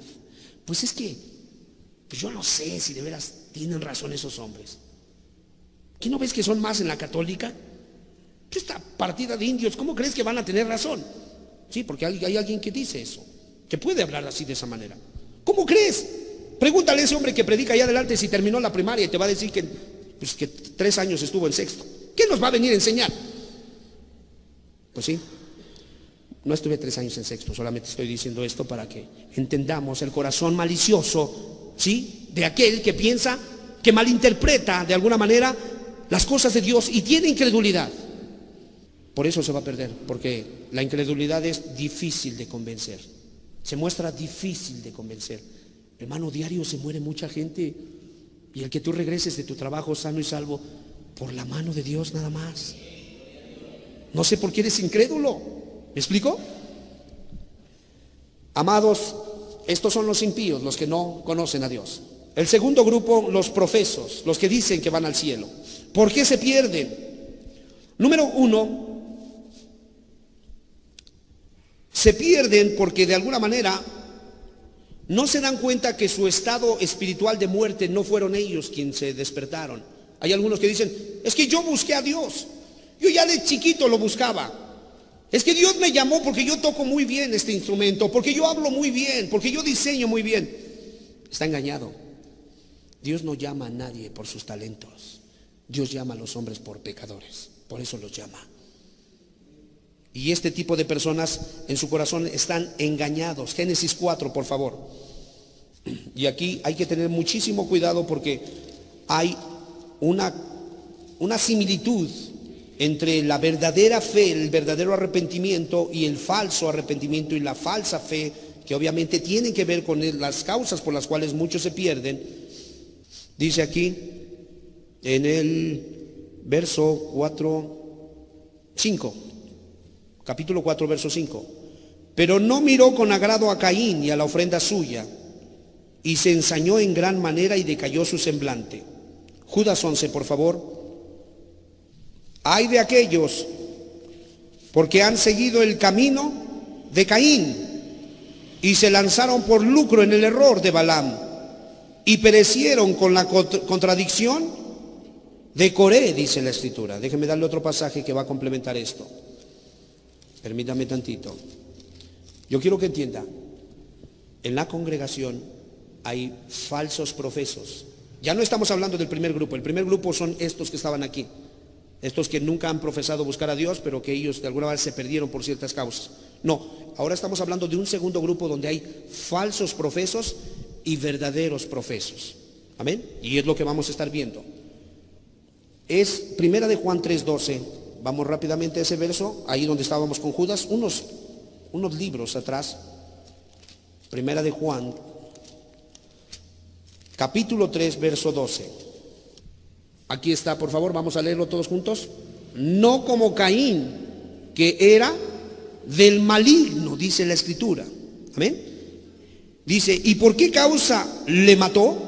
Pues es que, pues yo no sé si de veras tienen razón esos hombres. ¿Qué no ves que son más en la católica? Esta partida de indios, ¿cómo crees que van a tener razón? Sí, porque hay alguien que dice eso, que puede hablar así de esa manera. ¿Cómo crees? Pregúntale a ese hombre que predica allá adelante si terminó la primaria y te va a decir que 3 años estuvo en sexto. ¿Qué nos va a venir a enseñar? Pues sí, no estuve 3 años en sexto, solamente estoy diciendo esto para que entendamos el corazón malicioso, ¿sí?, de aquel que piensa, que malinterpreta de alguna manera las cosas de Dios y tiene incredulidad. Por eso se va a perder, porque la incredulidad es difícil de convencer. Se muestra difícil de convencer. Hermano, diario se muere mucha gente, y el que tú regreses de tu trabajo sano y salvo por la mano de Dios nada más. No sé por qué eres incrédulo. ¿Me explico? Amados, estos son los impíos, los que no conocen a Dios. El segundo grupo, los profesos, los que dicen que van al cielo. ¿Por qué se pierden? Número 1, se pierden porque de alguna manera no se dan cuenta que su estado espiritual de muerte no fueron ellos quienes se despertaron. Hay algunos que dicen, es que yo busqué a Dios, yo ya de chiquito lo buscaba. Es que Dios me llamó porque yo toco muy bien este instrumento, porque yo hablo muy bien, porque yo diseño muy bien. Está engañado. Dios no llama a nadie por sus talentos. Dios llama a los hombres por pecadores. Por eso los llama. Y este tipo de personas en su corazón están engañados. Génesis 4, por favor. Y aquí hay que tener muchísimo cuidado porque hay una similitud entre la verdadera fe, el verdadero arrepentimiento y el falso arrepentimiento y la falsa fe, que obviamente tienen que ver con las causas por las cuales muchos se pierden. Dice aquí en el verso 5, capítulo 4, verso 5. Pero no miró con agrado a Caín y a la ofrenda suya, y se ensañó en gran manera y decayó su semblante. Judas 11, por favor. Ay de aquellos, porque han seguido el camino de Caín y se lanzaron por lucro en el error de Balaam y perecieron con la contradicción de Coré, dice la Escritura. Déjeme darle otro pasaje que va a complementar esto. Permítame tantito. Yo quiero que entienda, en la congregación hay falsos profesos. Ya no estamos hablando del primer grupo. El primer grupo son estos que estaban aquí, estos que nunca han profesado buscar a Dios, pero que ellos de alguna manera se perdieron por ciertas causas. No, ahora estamos hablando de un segundo grupo donde hay falsos profesos y verdaderos profesos. Amén. Y es lo que vamos a estar viendo. Es Primera de Juan 3:12. Vamos rápidamente a ese verso, ahí donde estábamos con Judas, unos libros atrás. Primera de Juan, capítulo 3, verso 12. Aquí está, por favor, vamos a leerlo todos juntos. No como Caín, que era del maligno, dice la Escritura. Amén. Dice, ¿y por qué causa le mató?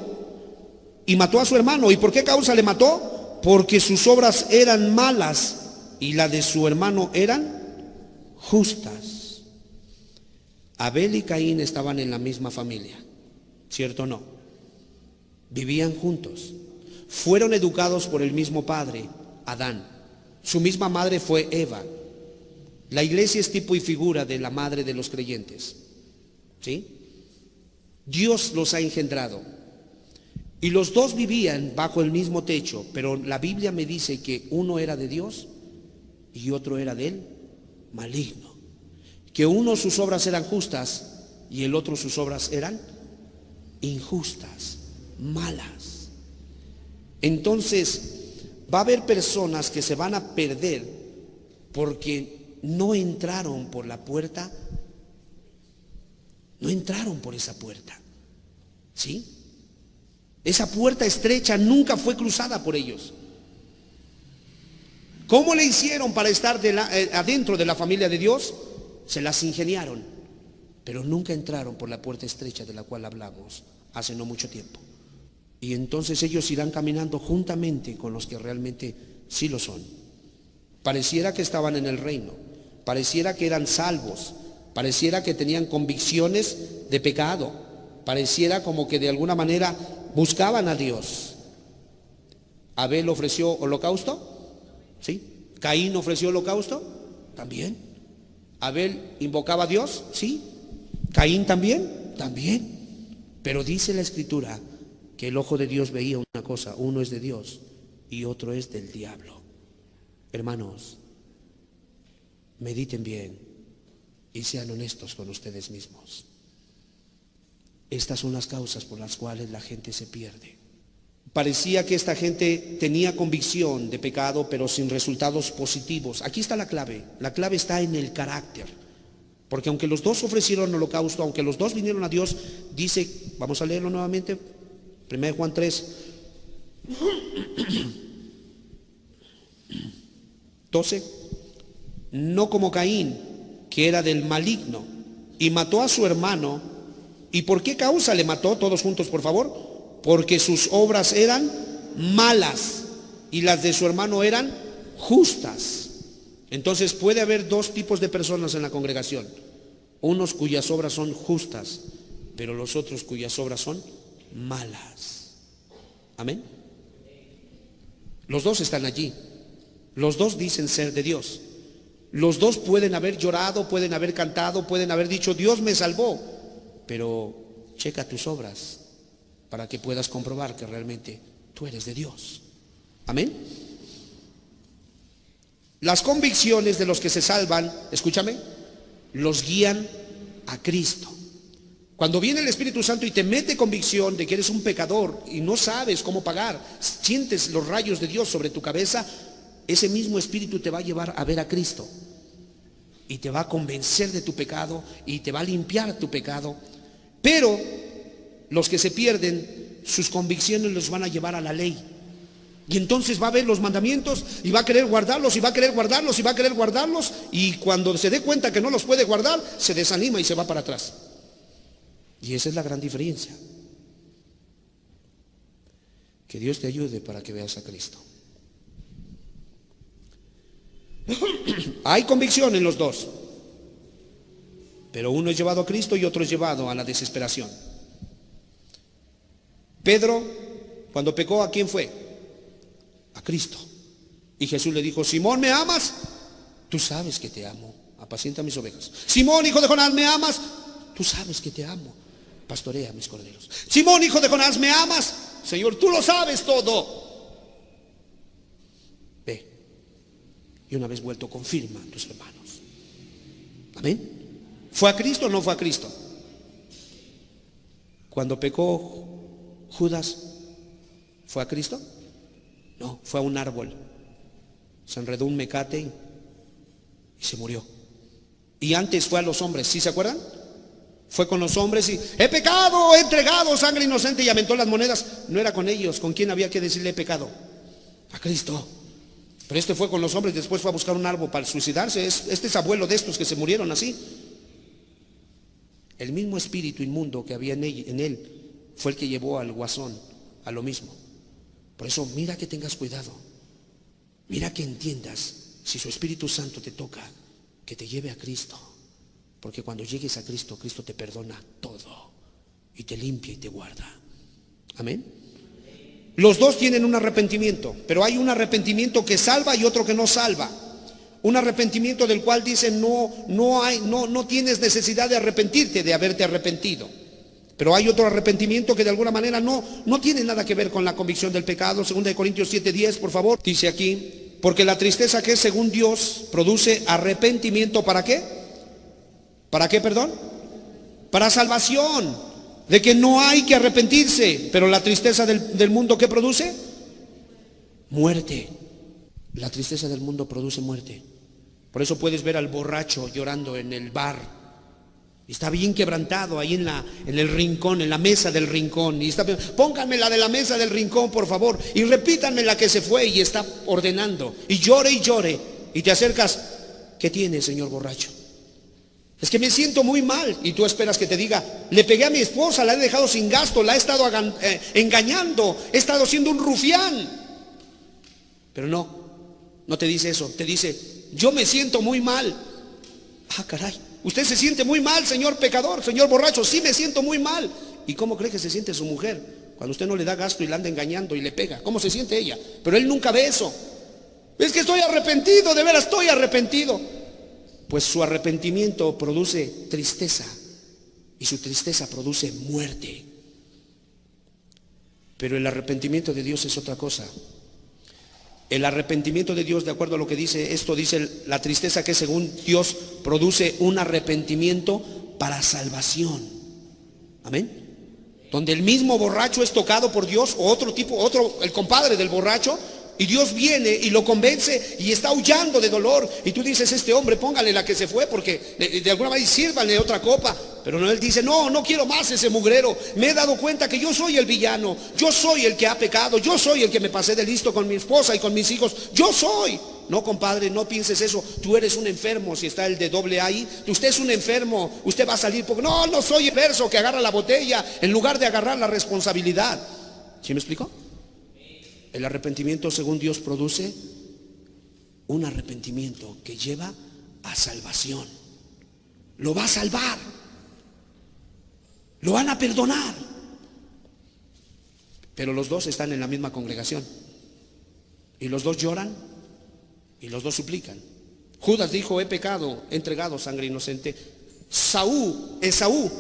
Y mató a su hermano. ¿Y por qué causa le mató? Porque sus obras eran malas y la de su hermano eran justas. Abel y Caín estaban en la misma familia, ¿cierto o no? Vivían juntos. Fueron educados por el mismo padre, Adán. Su misma madre fue Eva. La iglesia es tipo y figura de la madre de los creyentes. ¿Sí? Dios los ha engendrado. Y los dos vivían bajo el mismo techo, pero la Biblia me dice que uno era de Dios y otro era del maligno. Que uno sus obras eran justas y el otro sus obras eran injustas, malas. Entonces va a haber personas que se van a perder porque no entraron por la puerta, no entraron por esa puerta. ¿Sí? Esa puerta estrecha nunca fue cruzada por ellos. ¿Cómo le hicieron para estar adentro de la familia de Dios? Se las ingeniaron. pero nunca entraron por la puerta estrecha de la cual hablamos hace no mucho tiempo. Y entonces ellos irán caminando juntamente con los que realmente sí lo son. Pareciera que estaban en el reino, pareciera que eran salvos, pareciera que tenían convicciones de pecado, pareciera como que de alguna manera buscaban a Dios. Abel ofreció holocausto, ¿sí? Caín ofreció holocausto, también. Abel invocaba a Dios, ¿sí? Caín también, también. Pero dice la Escritura que el ojo de Dios veía una cosa: uno es de Dios y otro es del diablo. Hermanos, mediten bien y sean honestos con ustedes mismos. Estas son las causas por las cuales la gente se pierde. Parecía que esta gente tenía convicción de pecado, pero sin resultados positivos. Aquí está la clave está en el carácter. Porque aunque los dos ofrecieron holocausto, aunque los dos vinieron a Dios, dice, vamos a leerlo nuevamente, 1 Juan 3, 12, no como Caín, que era del maligno, y mató a su hermano. ¿Y por qué causa le mató? Todos juntos, por favor. Porque sus obras eran malas y las de su hermano eran justas. Entonces puede haber dos tipos de personas en la congregación: unos cuyas obras son justas, pero los otros cuyas obras son malas. Amén. Los dos están allí, los dos dicen ser de Dios, los dos pueden haber llorado, pueden haber cantado, pueden haber dicho Dios me salvó, pero checa tus obras para que puedas comprobar que realmente tú eres de Dios. Amén. Las convicciones de los que se salvan, escúchame, los guían a Cristo. Cuando viene el Espíritu Santo y te mete convicción de que eres un pecador y no sabes cómo pagar, sientes los rayos de Dios sobre tu cabeza, ese mismo Espíritu te va a llevar a ver a Cristo y te va a convencer de tu pecado y te va a limpiar tu pecado. Pero los que se pierden, sus convicciones los van a llevar a la ley. Y entonces va a ver los mandamientos y va a querer guardarlos y va a querer guardarlos y va a querer guardarlos, y cuando se dé cuenta que no los puede guardar, se desanima y se va para atrás. Y esa es la gran diferencia. Que Dios te ayude para que veas a Cristo. Hay convicción en los dos, pero uno es llevado a Cristo y otro es llevado a la desesperación. Pedro, cuando pecó, ¿a quién fue? A Cristo. Y Jesús le dijo: Simón, ¿me amas? Tú sabes que te amo, apacienta mis ovejas. Simón, hijo de Jonás, ¿me amas? Tú sabes que te amo, pastorea mis corderos. Simón, hijo de Jonás, ¿me amas? Señor, tú lo sabes todo. Ve, y una vez vuelto, confirma a tus hermanos. Amén. ¿Fue a Cristo o no fue a Cristo? Cuando pecó Judas, ¿fue a Cristo? No, fue a un árbol. Se enredó un mecate y se murió. Y antes fue a los hombres, ¿sí se acuerdan? Fue con los hombres y he pecado, he entregado sangre inocente y aventó las monedas. No era con ellos, ¿con quién había que decirle he pecado? A Cristo. Pero este fue con los hombres, después fue a buscar un árbol para suicidarse. Este es abuelo de estos que se murieron así. El mismo espíritu inmundo que había en él fue el que llevó al guasón a lo mismo. Por eso mira que tengas cuidado, mira que entiendas, si su Espíritu Santo te toca, que te lleve a Cristo, porque cuando llegues a Cristo, Cristo te perdona todo y te limpia y te guarda. Amén. Los dos tienen un arrepentimiento, pero hay un arrepentimiento que salva y otro que no salva. Un arrepentimiento del cual dicen no tienes necesidad de arrepentirte, de haberte arrepentido. Pero hay otro arrepentimiento que de alguna manera no tiene nada que ver con la convicción del pecado. 2 Corintios 7:10, por favor. Dice aquí, porque la tristeza que es según Dios produce arrepentimiento. ¿Para qué? ¿Para qué, perdón? Para salvación. De que no hay que arrepentirse. Pero la tristeza del mundo, ¿qué produce? Muerte. La tristeza del mundo produce muerte. Por eso puedes ver al borracho llorando en el bar. Está bien quebrantado ahí en el rincón, en la mesa del rincón. Y está, pónganme la de la mesa del rincón, por favor. Y repítanme la que se fue y está ordenando. Y llore y llore. Y te acercas. ¿Qué tiene, señor borracho? Es que me siento muy mal. Y tú esperas que te diga, le pegué a mi esposa, la he dejado sin gasto, la he estado engañando, he estado siendo un rufián. Pero no te dice eso. Te dice, yo me siento muy mal. Ah, caray, usted se siente muy mal, señor pecador, señor borracho. Sí, me siento muy mal. ¿Y cómo cree que se siente su mujer cuando usted no le da gasto y la anda engañando y le pega? ¿Cómo se siente ella? Pero él nunca ve eso. Es que estoy arrepentido, de veras estoy arrepentido. Pues su arrepentimiento produce tristeza y su tristeza produce muerte. Pero el arrepentimiento de Dios es otra cosa. El arrepentimiento de Dios, de acuerdo a lo que dice esto, dice la tristeza, que según Dios produce un arrepentimiento para salvación. Amén. Donde el mismo borracho es tocado por Dios, o el compadre del borracho, y Dios viene y lo convence y está aullando de dolor. Y tú dices, este hombre, póngale la que se fue, porque de alguna manera sírvanle otra copa. Pero no, él dice, no quiero más ese mugrero. Me he dado cuenta que yo soy el villano. Yo soy el que ha pecado. Yo soy el que me pasé de listo con mi esposa y con mis hijos. Yo soy. No, compadre, no pienses eso. Tú eres un enfermo. Si está el de doble A ahí, usted es un enfermo. Usted va a salir porque no soy el verso que agarra la botella en lugar de agarrar la responsabilidad. ¿Sí me explico? El arrepentimiento, según Dios, produce un arrepentimiento que lleva a salvación. Lo va a salvar. Lo van a perdonar. Pero los dos están en la misma congregación. Y los dos lloran y los dos suplican. Judas dijo, he pecado, he entregado sangre inocente. Esaú,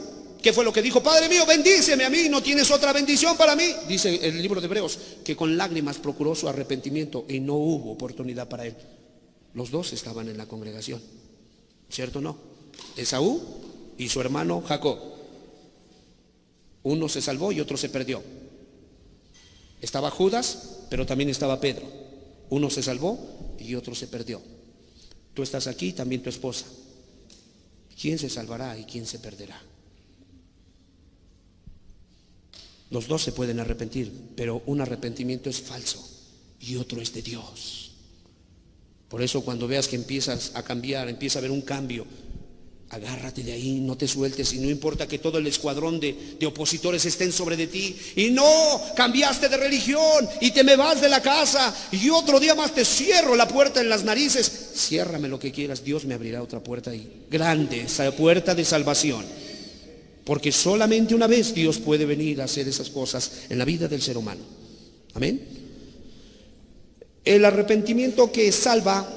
¿qué fue lo que dijo? Padre mío, bendíceme a mí, no tienes otra bendición para mí. Dice el libro de Hebreos que con lágrimas procuró su arrepentimiento y no hubo oportunidad para él. Los dos estaban en la congregación, ¿cierto o no? Esaú y su hermano Jacob. Uno se salvó y otro se perdió. Estaba Judas, pero también estaba Pedro. Uno se salvó y otro se perdió. Tú estás aquí, también tu esposa. ¿Quién se salvará y quién se perderá? Los dos se pueden arrepentir, pero un arrepentimiento es falso y otro es de Dios. Por eso cuando veas que empiezas a cambiar, empieza a haber un cambio, agárrate de ahí, no te sueltes, y no importa que todo el escuadrón de opositores estén sobre de ti. Y no, cambiaste de religión y te me vas de la casa y otro día más te cierro la puerta en las narices. Ciérrame lo que quieras, Dios me abrirá otra puerta ahí, grande, esa puerta de salvación. Porque solamente una vez Dios puede venir a hacer esas cosas en la vida del ser humano. Amén. El arrepentimiento que salva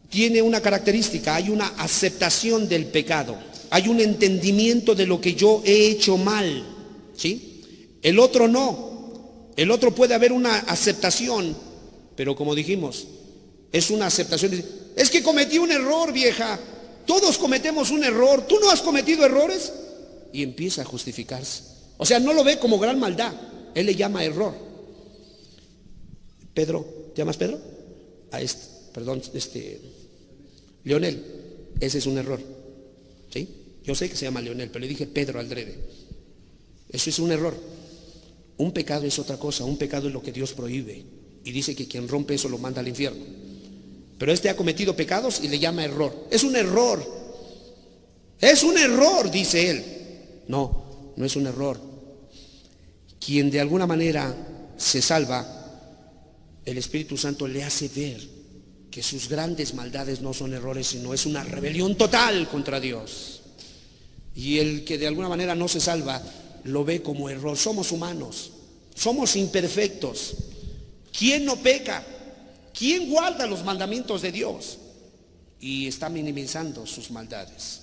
tiene una característica: hay una aceptación del pecado, hay un entendimiento de lo que yo he hecho mal, ¿sí? El otro no. El otro puede haber una aceptación, pero como dijimos, es una aceptación. Es que cometí un error, vieja. Todos cometemos un error. ¿Tú no has cometido errores? Y empieza a justificarse. O sea, no lo ve como gran maldad. Él le llama error. Pedro, ¿te llamas Pedro? Leonel, ese es un error. ¿Sí? Yo sé que se llama Leonel, pero le dije Pedro aldrede. Eso es un error. Un pecado es otra cosa. Un pecado es lo que Dios prohíbe. Y dice que quien rompe eso lo manda al infierno. Pero este ha cometido pecados y le llama error. Es un error. Es un error, dice él. No, no es un error. Quien de alguna manera se salva, el Espíritu Santo le hace ver que sus grandes maldades no son errores, sino es una rebelión total contra Dios. Y el que de alguna manera no se salva, lo ve como error. Somos humanos, somos imperfectos. ¿Quién no peca? ¿Quién guarda los mandamientos de Dios? Y está minimizando sus maldades.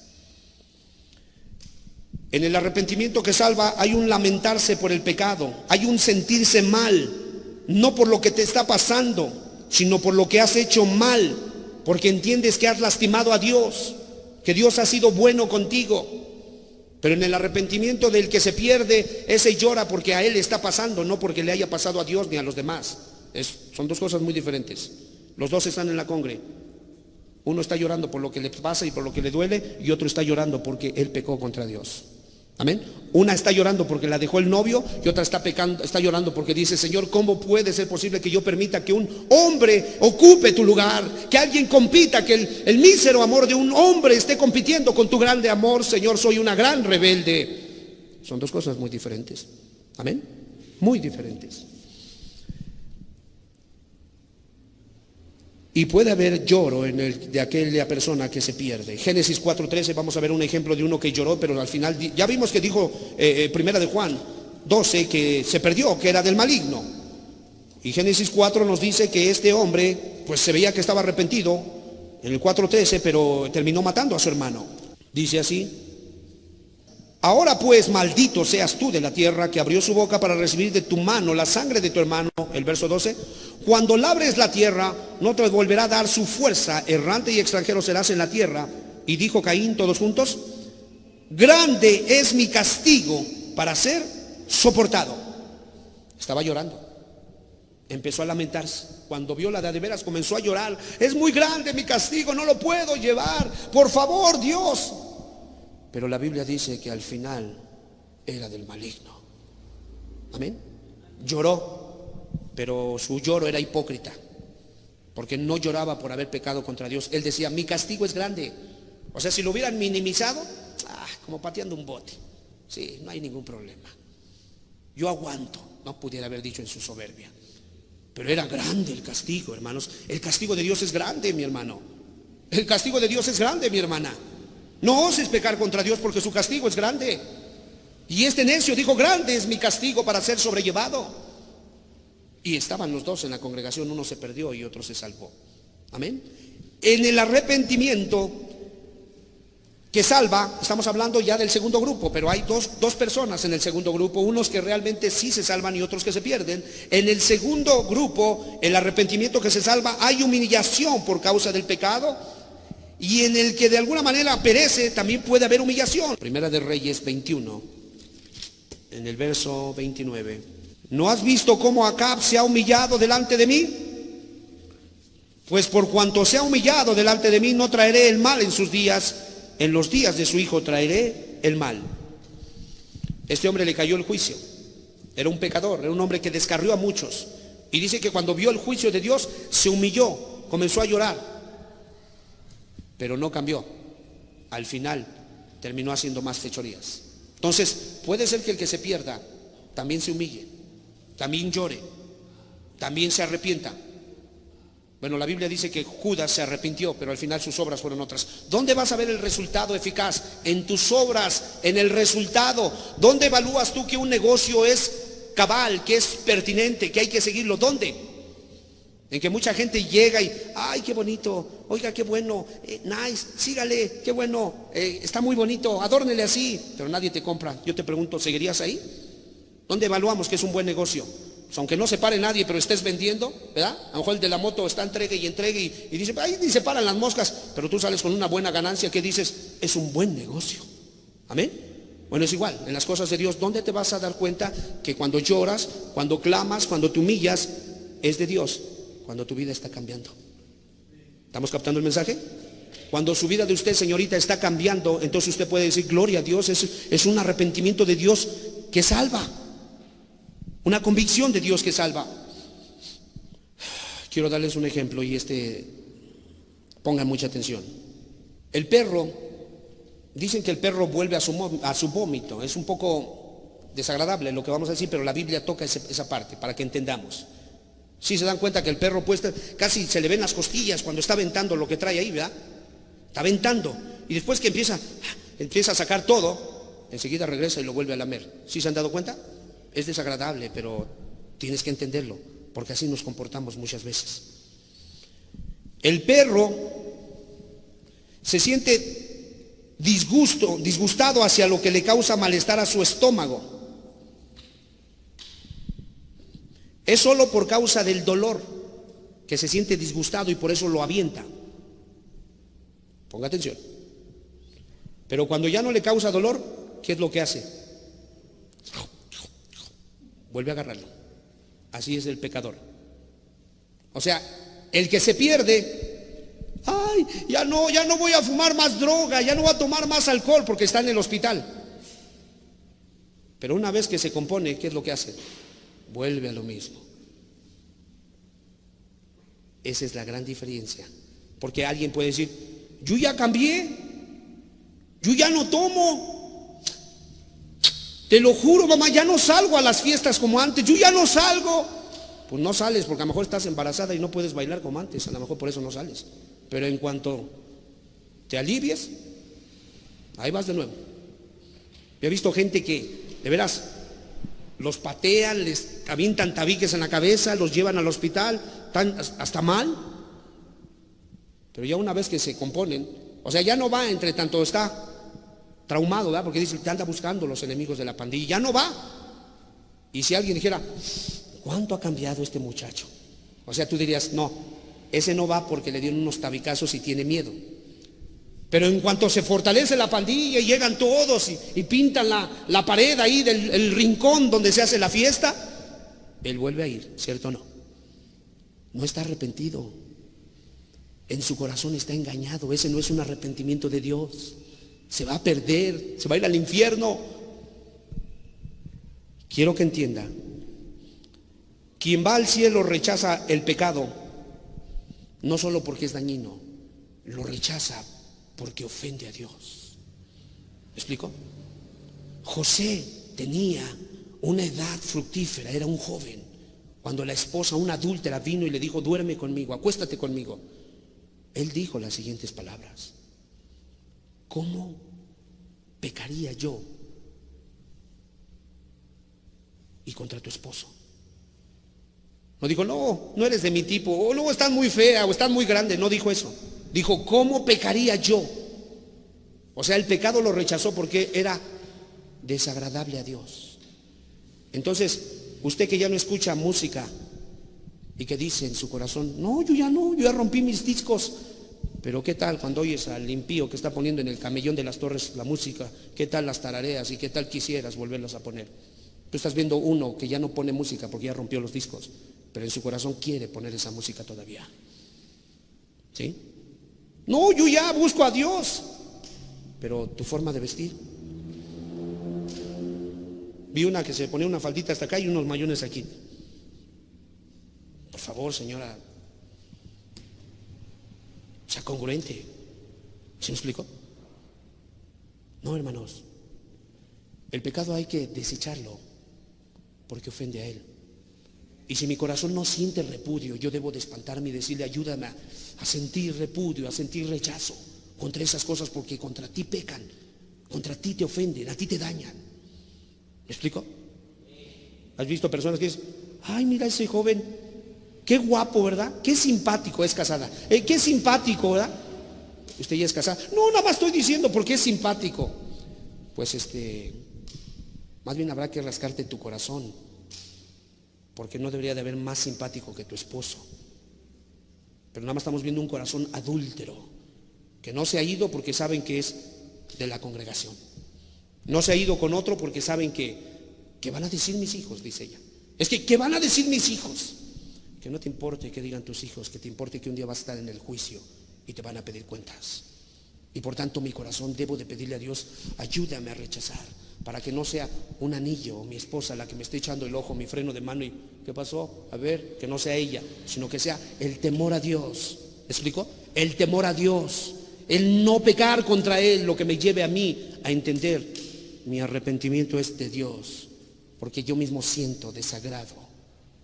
En el arrepentimiento que salva hay un lamentarse por el pecado, hay un sentirse mal, no por lo que te está pasando, sino por lo que has hecho mal, porque entiendes que has lastimado a Dios, que Dios ha sido bueno contigo. Pero en el arrepentimiento del que se pierde, ese llora porque a él está pasando, no porque le haya pasado a Dios ni a los demás. Son dos cosas muy diferentes. Los dos están en la congre. Uno está llorando por lo que le pasa y por lo que le duele, y otro está llorando porque él pecó contra Dios. Amén. Una está llorando porque la dejó el novio y otra está pecando, está llorando porque dice: Señor, ¿cómo puede ser posible que yo permita que un hombre ocupe tu lugar? Que alguien compita, que el mísero amor de un hombre esté compitiendo con tu grande amor. Señor, soy una gran rebelde. Son dos cosas muy diferentes. Amén. Muy diferentes. Y puede haber lloro de aquella persona que se pierde. Génesis 4:13, vamos a ver un ejemplo de uno que lloró, pero al final, ya vimos que dijo primera de Juan 12 que se perdió, que era del maligno. Y Génesis 4 nos dice que este hombre, pues se veía que estaba arrepentido en el 4:13, pero terminó matando a su hermano. Dice así: ahora pues maldito seas tú de la tierra que abrió su boca para recibir de tu mano la sangre de tu hermano. El verso 12: cuando labres la tierra, no te volverá a dar su fuerza, errante y extranjero serás en la tierra. Y dijo Caín, todos juntos: grande es mi castigo para ser soportado. Estaba llorando, empezó a lamentarse. Cuando vio la de veras comenzó a llorar: es muy grande mi castigo, no lo puedo llevar, por favor, Dios. Pero la Biblia dice que al final era del maligno. Amén. Lloró, pero su lloro era hipócrita, porque no lloraba por haber pecado contra Dios. Él decía: mi castigo es grande. O sea, si lo hubieran minimizado, como pateando un bote, sí, no hay ningún problema, yo aguanto. No pudiera haber dicho en su soberbia, pero era grande el castigo, hermanos. El castigo de Dios es grande, mi hermano. El castigo de Dios es grande, mi hermana. No oses pecar contra Dios porque su castigo es grande. Y este necio dijo: grande es mi castigo para ser sobrellevado. Y estaban los dos en la congregación, uno se perdió y otro se salvó. Amén. En el arrepentimiento que salva, estamos hablando ya del segundo grupo, pero hay dos personas en el segundo grupo, unos que realmente sí se salvan y otros que se pierden. En el segundo grupo, el arrepentimiento que se salva, hay humillación por causa del pecado. Y en el que de alguna manera perece, también puede haber humillación. Primera de Reyes 21, en el verso 29. ¿No has visto cómo Acab se ha humillado delante de mí? Pues por cuanto se ha humillado delante de mí, no traeré el mal en sus días. En los días de su hijo traeré el mal. Este hombre le cayó el juicio. Era un pecador, era un hombre que descarrió a muchos. Y dice que cuando vio el juicio de Dios, se humilló, comenzó a llorar. Pero no cambió. Al final terminó haciendo más fechorías. Entonces puede ser que el que se pierda también se humille, también llore, también se arrepienta. Bueno, la Biblia dice que Judas se arrepintió, pero al final sus obras fueron otras. ¿Dónde vas a ver el resultado eficaz? En tus obras, en el resultado. ¿Dónde evalúas tú que un negocio es cabal, que es pertinente, que hay que seguirlo? ¿Dónde? En que mucha gente llega y: ay, qué bonito, oiga, qué bueno, nice, sígale, qué bueno, está muy bonito, adórnele así, pero nadie te compra. Yo te pregunto, ¿seguirías ahí? ¿Dónde evaluamos que es un buen negocio? Pues aunque no se pare nadie, pero estés vendiendo, ¿verdad? A lo mejor el de la moto está entregue y dice: ay, ni se paran las moscas, pero tú sales con una buena ganancia, que dices: es un buen negocio. Amén. Bueno, es igual, en las cosas de Dios. ¿Dónde te vas a dar cuenta que cuando lloras, cuando clamas, cuando te humillas, es de Dios? Cuando tu vida está cambiando. ¿Estamos captando el mensaje? Cuando su vida de usted, señorita, está cambiando, entonces usted puede decir: gloria a Dios. Es un arrepentimiento de Dios que salva, una convicción de Dios que salva. Quiero darles un ejemplo y pongan mucha atención. El perro, dicen que el perro vuelve a su vómito. Es un poco desagradable lo que vamos a decir, pero la Biblia toca esa parte para que entendamos. Sí se dan cuenta que el perro pues casi se le ven las costillas cuando está aventando lo que trae ahí, ¿verdad? Está aventando. Y después que empieza a sacar todo, enseguida regresa y lo vuelve a lamer. ¿Sí se han dado cuenta? Es desagradable, pero tienes que entenderlo, porque así nos comportamos muchas veces. El perro se siente disgustado hacia lo que le causa malestar a su estómago. Es solo por causa del dolor que se siente disgustado y por eso lo avienta. Ponga atención. Pero cuando ya no le causa dolor, ¿qué es lo que hace? Vuelve a agarrarlo. Así es el pecador. O sea, el que se pierde: ay, ya no voy a fumar más droga, ya no voy a tomar más alcohol porque está en el hospital. Pero una vez que se compone, ¿qué es lo que hace? Vuelve a lo mismo. Esa es la gran diferencia. Porque alguien puede decir, yo ya cambié, yo ya no tomo, te lo juro, mamá, ya no salgo a las fiestas como antes, yo ya no salgo. Pues no sales porque a lo mejor estás embarazada y no puedes bailar como antes, a lo mejor por eso no sales. Pero en cuanto te alivies, ahí vas de nuevo. Yo he visto gente que, de veras, los patean, les avientan tabiques en la cabeza, los llevan al hospital, están hasta mal. Pero ya una vez que se componen, o sea, ya no va, entre tanto está traumado, ¿verdad? Porque dice, te anda buscando los enemigos de la pandilla, ya no va. Y si alguien dijera, ¿cuánto ha cambiado este muchacho? O sea, tú dirías, no, ese no va porque le dieron unos tabicazos y tiene miedo. Pero en cuanto se fortalece la pandilla y llegan todos y pintan la pared ahí del rincón donde se hace la fiesta, él vuelve a ir, ¿cierto o no? No está arrepentido. En su corazón está engañado. Ese no es un arrepentimiento de Dios. Se va a perder, se va a ir al infierno. Quiero que entienda, quien va al cielo rechaza el pecado, no solo porque es dañino, lo rechaza porque ofende a Dios. ¿Me explico? José tenía una edad fructífera, era un joven, cuando la esposa, una adúltera, vino y le dijo, duerme conmigo, acuéstate conmigo. Él dijo las siguientes palabras: ¿cómo pecaría yo y contra tu esposo? No dijo, no eres de mi tipo, o no, estás muy fea, o estás muy grande. No dijo eso. Dijo, ¿cómo pecaría yo? O sea, el pecado lo rechazó porque era desagradable a Dios. Entonces, usted que ya no escucha música y que dice en su corazón, no, yo ya rompí mis discos. Pero ¿qué tal cuando oyes al impío que está poniendo en el camellón de las torres la música? ¿Qué tal las tarareas y qué tal quisieras volverlas a poner? Tú estás viendo uno que ya no pone música porque ya rompió los discos, pero en su corazón quiere poner esa música todavía. ¿Sí? No, yo ya busco a Dios. Pero tu forma de vestir. Vi una que se ponía una faldita hasta acá y unos mayones aquí. Por favor, señora, sea congruente. ¿Se me explicó? No, hermanos. El pecado hay que desecharlo porque ofende a Él. Y si mi corazón no siente repudio, yo debo de espantarme y decirle, ayúdame a sentir repudio, a sentir rechazo contra esas cosas, porque contra ti pecan, contra ti te ofenden, a ti te dañan. ¿Me explico? ¿Has visto personas que dicen, ay, mira ese joven, qué guapo, ¿verdad? Qué simpático, es casada. Qué simpático, ¿verdad? Usted ya es casada. No, nada más estoy diciendo porque es simpático. Pues más bien habrá que rascarte tu corazón, porque no debería de haber más simpático que tu esposo. Pero nada más estamos viendo un corazón adúltero, que no se ha ido porque saben que es de la congregación. No se ha ido con otro porque saben que van a decir mis hijos, dice ella. Es que, ¿qué van a decir mis hijos? Que no te importe que digan tus hijos, que te importe que un día vas a estar en el juicio y te van a pedir cuentas. Y por tanto mi corazón debo de pedirle a Dios, ayúdame a rechazar, para que no sea un anillo o mi esposa la que me esté echando el ojo, mi freno de mano y ¿qué pasó? A ver, que no sea ella, sino que sea el temor a Dios. ¿Me explico? El temor a Dios, el no pecar contra Él, lo que me lleve a mí a entender mi arrepentimiento es de Dios, porque yo mismo siento desagrado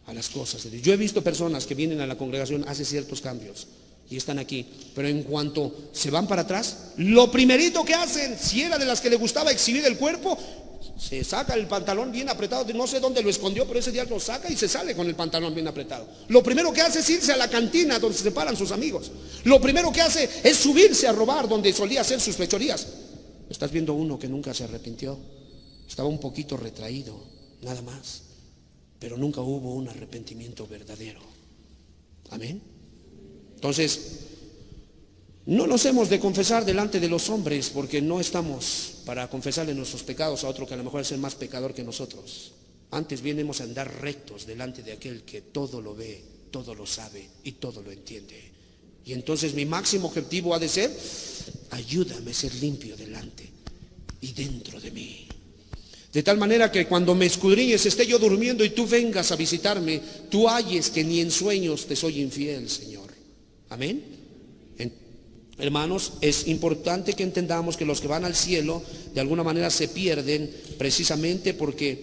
a las cosas de Dios. Yo he visto personas que vienen a la congregación, hacen ciertos cambios y están aquí, pero en cuanto se van para atrás, lo primerito que hacen, si era de las que le gustaba exhibir el cuerpo, se saca el pantalón bien apretado, no sé dónde lo escondió, pero ese día lo saca y se sale con el pantalón bien apretado. Lo primero que hace es irse a la cantina donde se paran sus amigos. Lo primero que hace es subirse a robar donde solía hacer sus fechorías. Estás viendo uno que nunca se arrepintió, estaba un poquito retraído, nada más, pero nunca hubo un arrepentimiento verdadero. Amén. Entonces, no nos hemos de confesar delante de los hombres, porque no estamos para confesarle nuestros pecados a otro que a lo mejor es el más pecador que nosotros. Antes bien hemos de andar rectos delante de aquel que todo lo ve, todo lo sabe y todo lo entiende. Y entonces mi máximo objetivo ha de ser, ayúdame a ser limpio delante y dentro de mí. De tal manera que cuando me escudriñes, esté yo durmiendo y tú vengas a visitarme, tú halles que ni en sueños te soy infiel, Señor. Amén. Hermanos, es importante que entendamos que los que van al cielo de alguna manera se pierden precisamente porque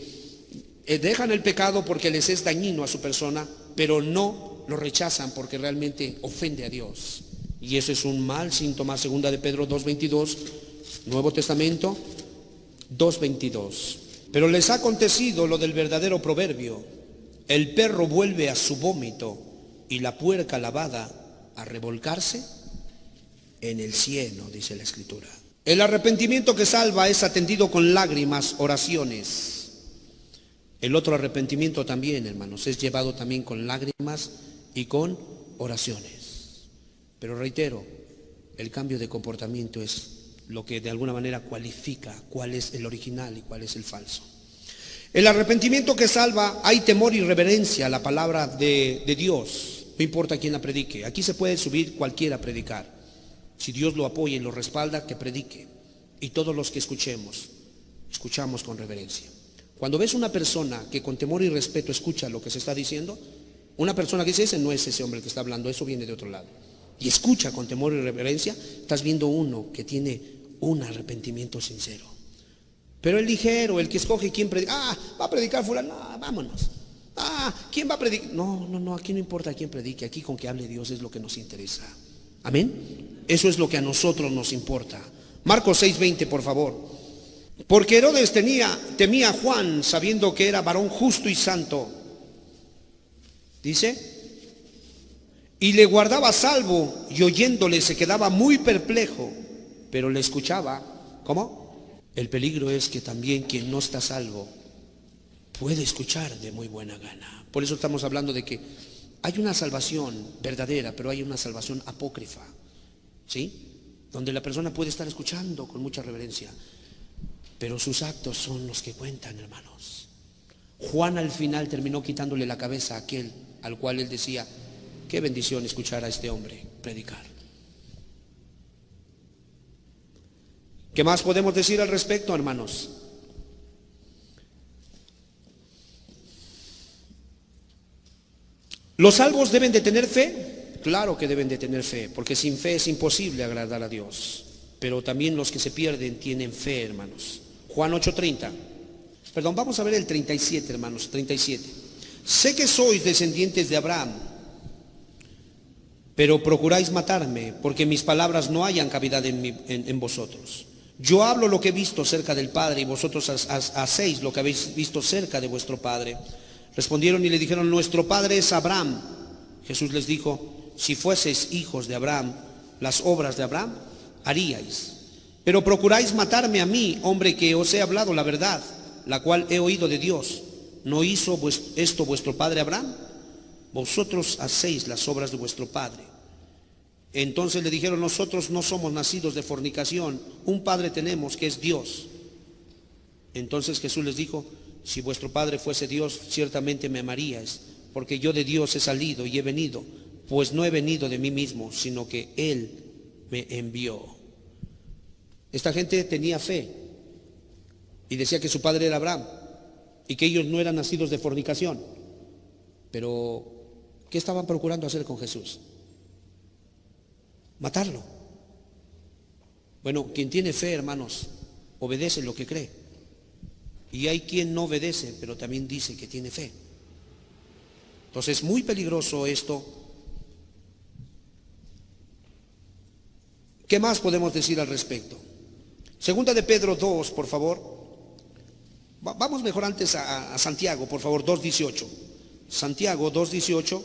dejan el pecado porque les es dañino a su persona, pero no lo rechazan porque realmente ofende a Dios. Y eso es un mal síntoma. Segunda de Pedro 2:22, Nuevo Testamento 2:22. Pero les ha acontecido lo del verdadero proverbio: el perro vuelve a su vómito y la puerca lavada a revolcarse en el cieno, dice la Escritura. El arrepentimiento que salva es atendido con lágrimas, oraciones. El otro arrepentimiento también, hermanos, es llevado también con lágrimas y con oraciones. Pero reitero, el cambio de comportamiento es lo que de alguna manera cualifica cuál es el original y cuál es el falso. El arrepentimiento que salva, hay temor y reverencia a la palabra de Dios, no importa quién la predique. Aquí se puede subir cualquiera a predicar. Si Dios lo apoya y lo respalda, que predique. Y todos los que escuchamos con reverencia. Cuando ves una persona que con temor y respeto escucha lo que se está diciendo, una persona que dice, ese no es ese hombre que está hablando, eso viene de otro lado, y escucha con temor y reverencia, estás viendo uno que tiene un arrepentimiento sincero. Pero el ligero, el que escoge quién predica, va a predicar fulano, vámonos. ¿Quién va a predicar? No, aquí no importa quién predique, aquí con que hable Dios es lo que nos interesa. Amén. Eso es lo que a nosotros nos importa. Marcos 6:20, por favor. Porque Herodes temía a Juan, sabiendo que era varón justo y santo. Dice, y le guardaba salvo, y oyéndole se quedaba muy perplejo, pero le escuchaba. ¿Cómo? El peligro es que también quien no está salvo puede escuchar de muy buena gana. Por eso estamos hablando de que hay una salvación verdadera, pero hay una salvación apócrifa, ¿sí? Donde la persona puede estar escuchando con mucha reverencia, pero sus actos son los que cuentan, hermanos. Juan al final terminó quitándole la cabeza a aquel al cual él decía, qué bendición escuchar a este hombre predicar. ¿Qué más podemos decir al respecto, hermanos? ¿Los salvos deben de tener fe? Claro que deben de tener fe, porque sin fe es imposible agradar a Dios. Pero también los que se pierden tienen fe, hermanos. Juan 8:30. Perdón, vamos a ver el 37, hermanos, 37. Sé que sois descendientes de Abraham, pero procuráis matarme, porque mis palabras no hayan cavidad en vosotros. Yo hablo lo que he visto cerca del Padre, y vosotros hacéis lo que habéis visto cerca de vuestro Padre. Respondieron y le dijeron, nuestro padre es Abraham. Jesús les dijo, si fueseis hijos de Abraham, las obras de Abraham haríais. Pero procuráis matarme a mí, hombre que os he hablado la verdad, la cual he oído de Dios. ¿No hizo esto vuestro padre Abraham? Vosotros hacéis las obras de vuestro padre. Entonces le dijeron, nosotros no somos nacidos de fornicación, un padre tenemos que es Dios. Entonces Jesús les dijo, si vuestro padre fuese Dios, ciertamente me amaríais, porque yo de Dios he salido y he venido, pues no he venido de mí mismo, sino que Él me envió. Esta gente tenía fe y decía que su padre era Abraham y que ellos no eran nacidos de fornicación. Pero, ¿qué estaban procurando hacer con Jesús? Matarlo. Bueno, quien tiene fe, hermanos, obedece lo que cree. Y hay quien no obedece, pero también dice que tiene fe. Entonces es muy peligroso esto. ¿Qué más podemos decir al respecto? Segunda de Pedro 2, por favor. Vamos mejor antes a Santiago, por favor, 2:18. Santiago 2:18.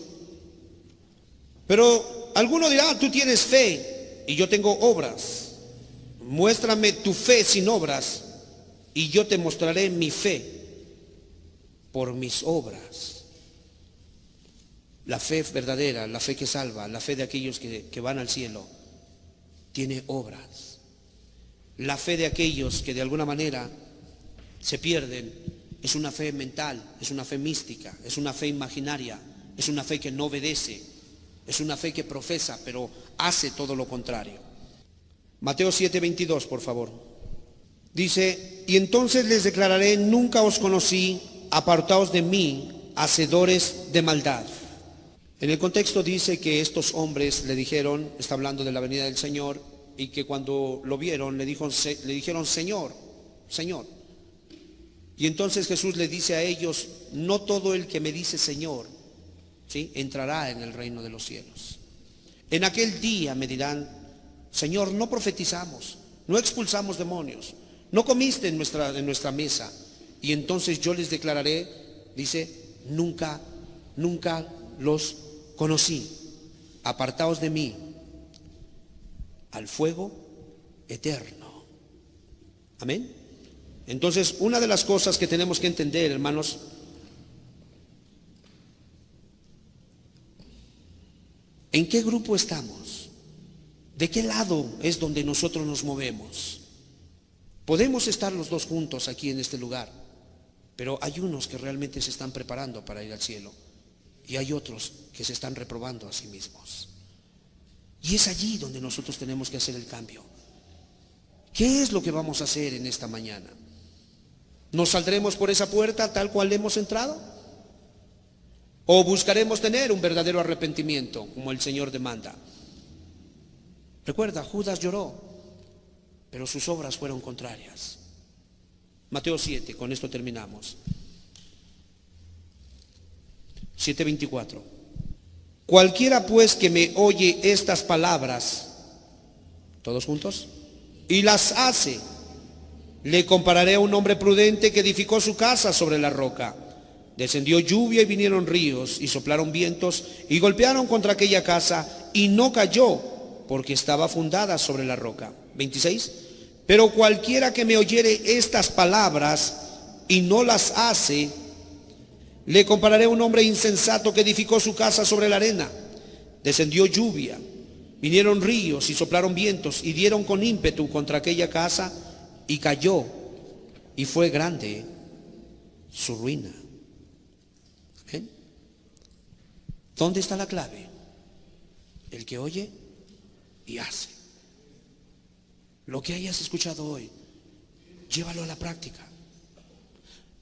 Pero alguno dirá, tú tienes fe y yo tengo obras. Muéstrame tu fe sin obras y yo te mostraré mi fe por mis obras. La fe verdadera, la fe que salva, la fe de aquellos que van al cielo, tiene obras. La fe de aquellos que de alguna manera se pierden es una fe mental, es una fe mística, es una fe imaginaria, es una fe que no obedece, es una fe que profesa, pero hace todo lo contrario. Mateo 7:22, por favor. Dice, y entonces les declararé, nunca os conocí, apartaos de mí, hacedores de maldad. En el contexto dice que estos hombres le dijeron, está hablando de la venida del Señor, y que cuando lo vieron le dijeron, Señor, Señor. Y entonces Jesús le dice a ellos, no todo el que me dice Señor, ¿sí?, entrará en el reino de los cielos. En aquel día me dirán, Señor, no profetizamos, no expulsamos demonios, no comiste en nuestra mesa. Y entonces yo les declararé, dice, nunca los conocí. Apartaos de mí al fuego eterno. Amén. Entonces, una de las cosas que tenemos que entender, hermanos, ¿en qué grupo estamos? ¿De qué lado es donde nosotros nos movemos? Podemos estar los dos juntos aquí en este lugar, pero hay unos que realmente se están preparando para ir al cielo y hay otros que se están reprobando a sí mismos. Y es allí donde nosotros tenemos que hacer el cambio. ¿Qué es lo que vamos a hacer en esta mañana? ¿Nos saldremos por esa puerta tal cual hemos entrado? ¿O buscaremos tener un verdadero arrepentimiento como el Señor demanda? Recuerda, Judas lloró, pero sus obras fueron contrarias. Mateo 7, con esto terminamos. 7:24. Cualquiera pues que me oye estas palabras, todos juntos, y las hace, le compararé a un hombre prudente que edificó su casa sobre la roca. Descendió lluvia y vinieron ríos y soplaron vientos y golpearon contra aquella casa y no cayó porque estaba fundada sobre la roca. 26. Pero cualquiera que me oyere estas palabras y no las hace, le compararé a un hombre insensato que edificó su casa sobre la arena. Descendió lluvia, vinieron ríos y soplaron vientos y dieron con ímpetu contra aquella casa y cayó y fue grande su ruina. ¿Amén? ¿Dónde está la clave? El que oye y hace. Lo que hayas escuchado hoy, llévalo a la práctica.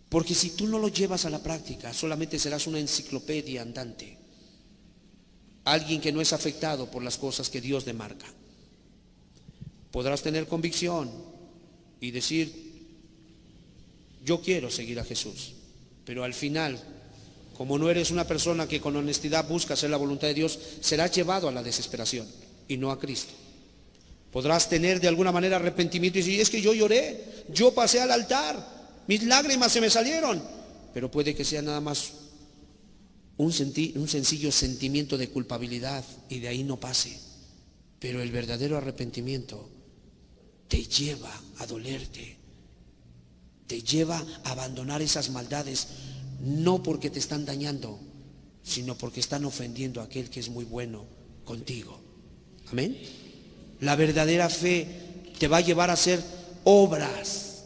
Porque si tú no lo llevas a la práctica, solamente serás una enciclopedia andante. Alguien que no es afectado por las cosas que Dios demarca. Podrás tener convicción y decir, yo quiero seguir a Jesús. Pero al final, como no eres una persona que con honestidad busca hacer la voluntad de Dios, serás llevado a la desesperación y no a Cristo. Podrás tener de alguna manera arrepentimiento y decir, es que yo lloré, yo pasé al altar, mis lágrimas se me salieron. Pero puede que sea nada más un sencillo sentimiento de culpabilidad y de ahí no pase. Pero el verdadero arrepentimiento te lleva a dolerte, te lleva a abandonar esas maldades, no porque te están dañando, sino porque están ofendiendo a aquel que es muy bueno contigo. Amén. La verdadera fe te va a llevar a hacer obras,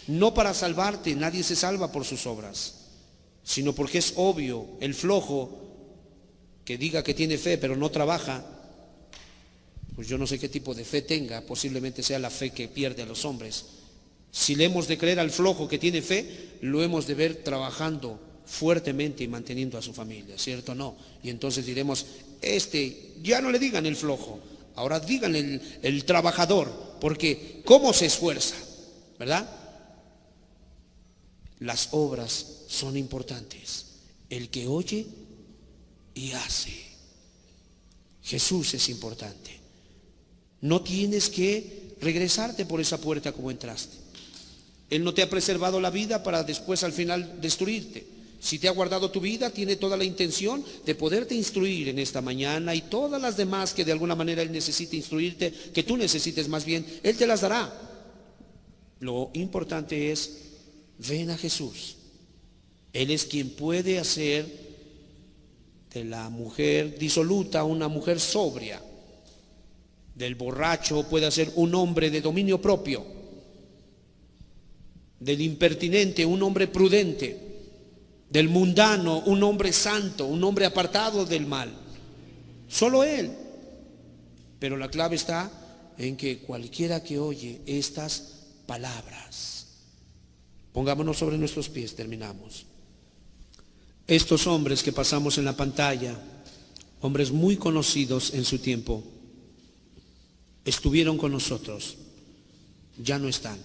no para salvarte, nadie se salva por sus obras, sino porque es obvio, el flojo que diga que tiene fe pero no trabaja, pues yo no sé qué tipo de fe tenga, posiblemente sea la fe que pierde a los hombres. Si le hemos de creer al flojo que tiene fe, lo hemos de ver trabajando fuertemente y manteniendo a su familia, ¿cierto o no? Y entonces diremos, ya no le digan el flojo, ahora digan el trabajador, porque ¿cómo se esfuerza? ¿Verdad? Las obras son importantes. El que oye y hace. Jesús es importante. No tienes que regresarte por esa puerta como entraste. Él no te ha preservado la vida para después al final destruirte. Si te ha guardado tu vida, tiene toda la intención de poderte instruir en esta mañana y todas las demás que de alguna manera Él necesite instruirte, que tú necesites más bien, Él te las dará. Lo importante es, ven a Jesús. Él es quien puede hacer de la mujer disoluta una mujer sobria. Del borracho puede hacer un hombre de dominio propio. Del impertinente un hombre prudente. Del mundano un hombre santo, un hombre apartado del mal. Solo Él. Pero la clave está en que cualquiera que oye estas palabras. Pongámonos sobre nuestros pies, terminamos. Estos hombres que pasamos en la pantalla, hombres muy conocidos en su tiempo, estuvieron con nosotros, ya no están.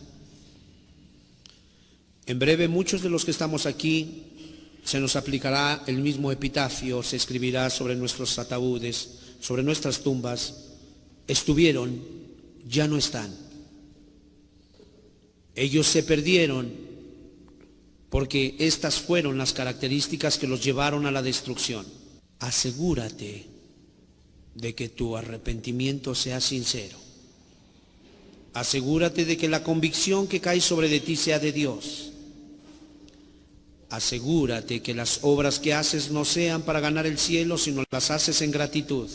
En breve muchos de los que estamos aquí se nos aplicará el mismo epitafio, se escribirá sobre nuestros ataúdes, sobre nuestras tumbas. Estuvieron, ya no están. Ellos se perdieron porque estas fueron las características que los llevaron a la destrucción. Asegúrate de que tu arrepentimiento sea sincero. Asegúrate de que la convicción que cae sobre de ti sea de Dios. Asegúrate que las obras que haces no sean para ganar el cielo, sino las haces en gratitud.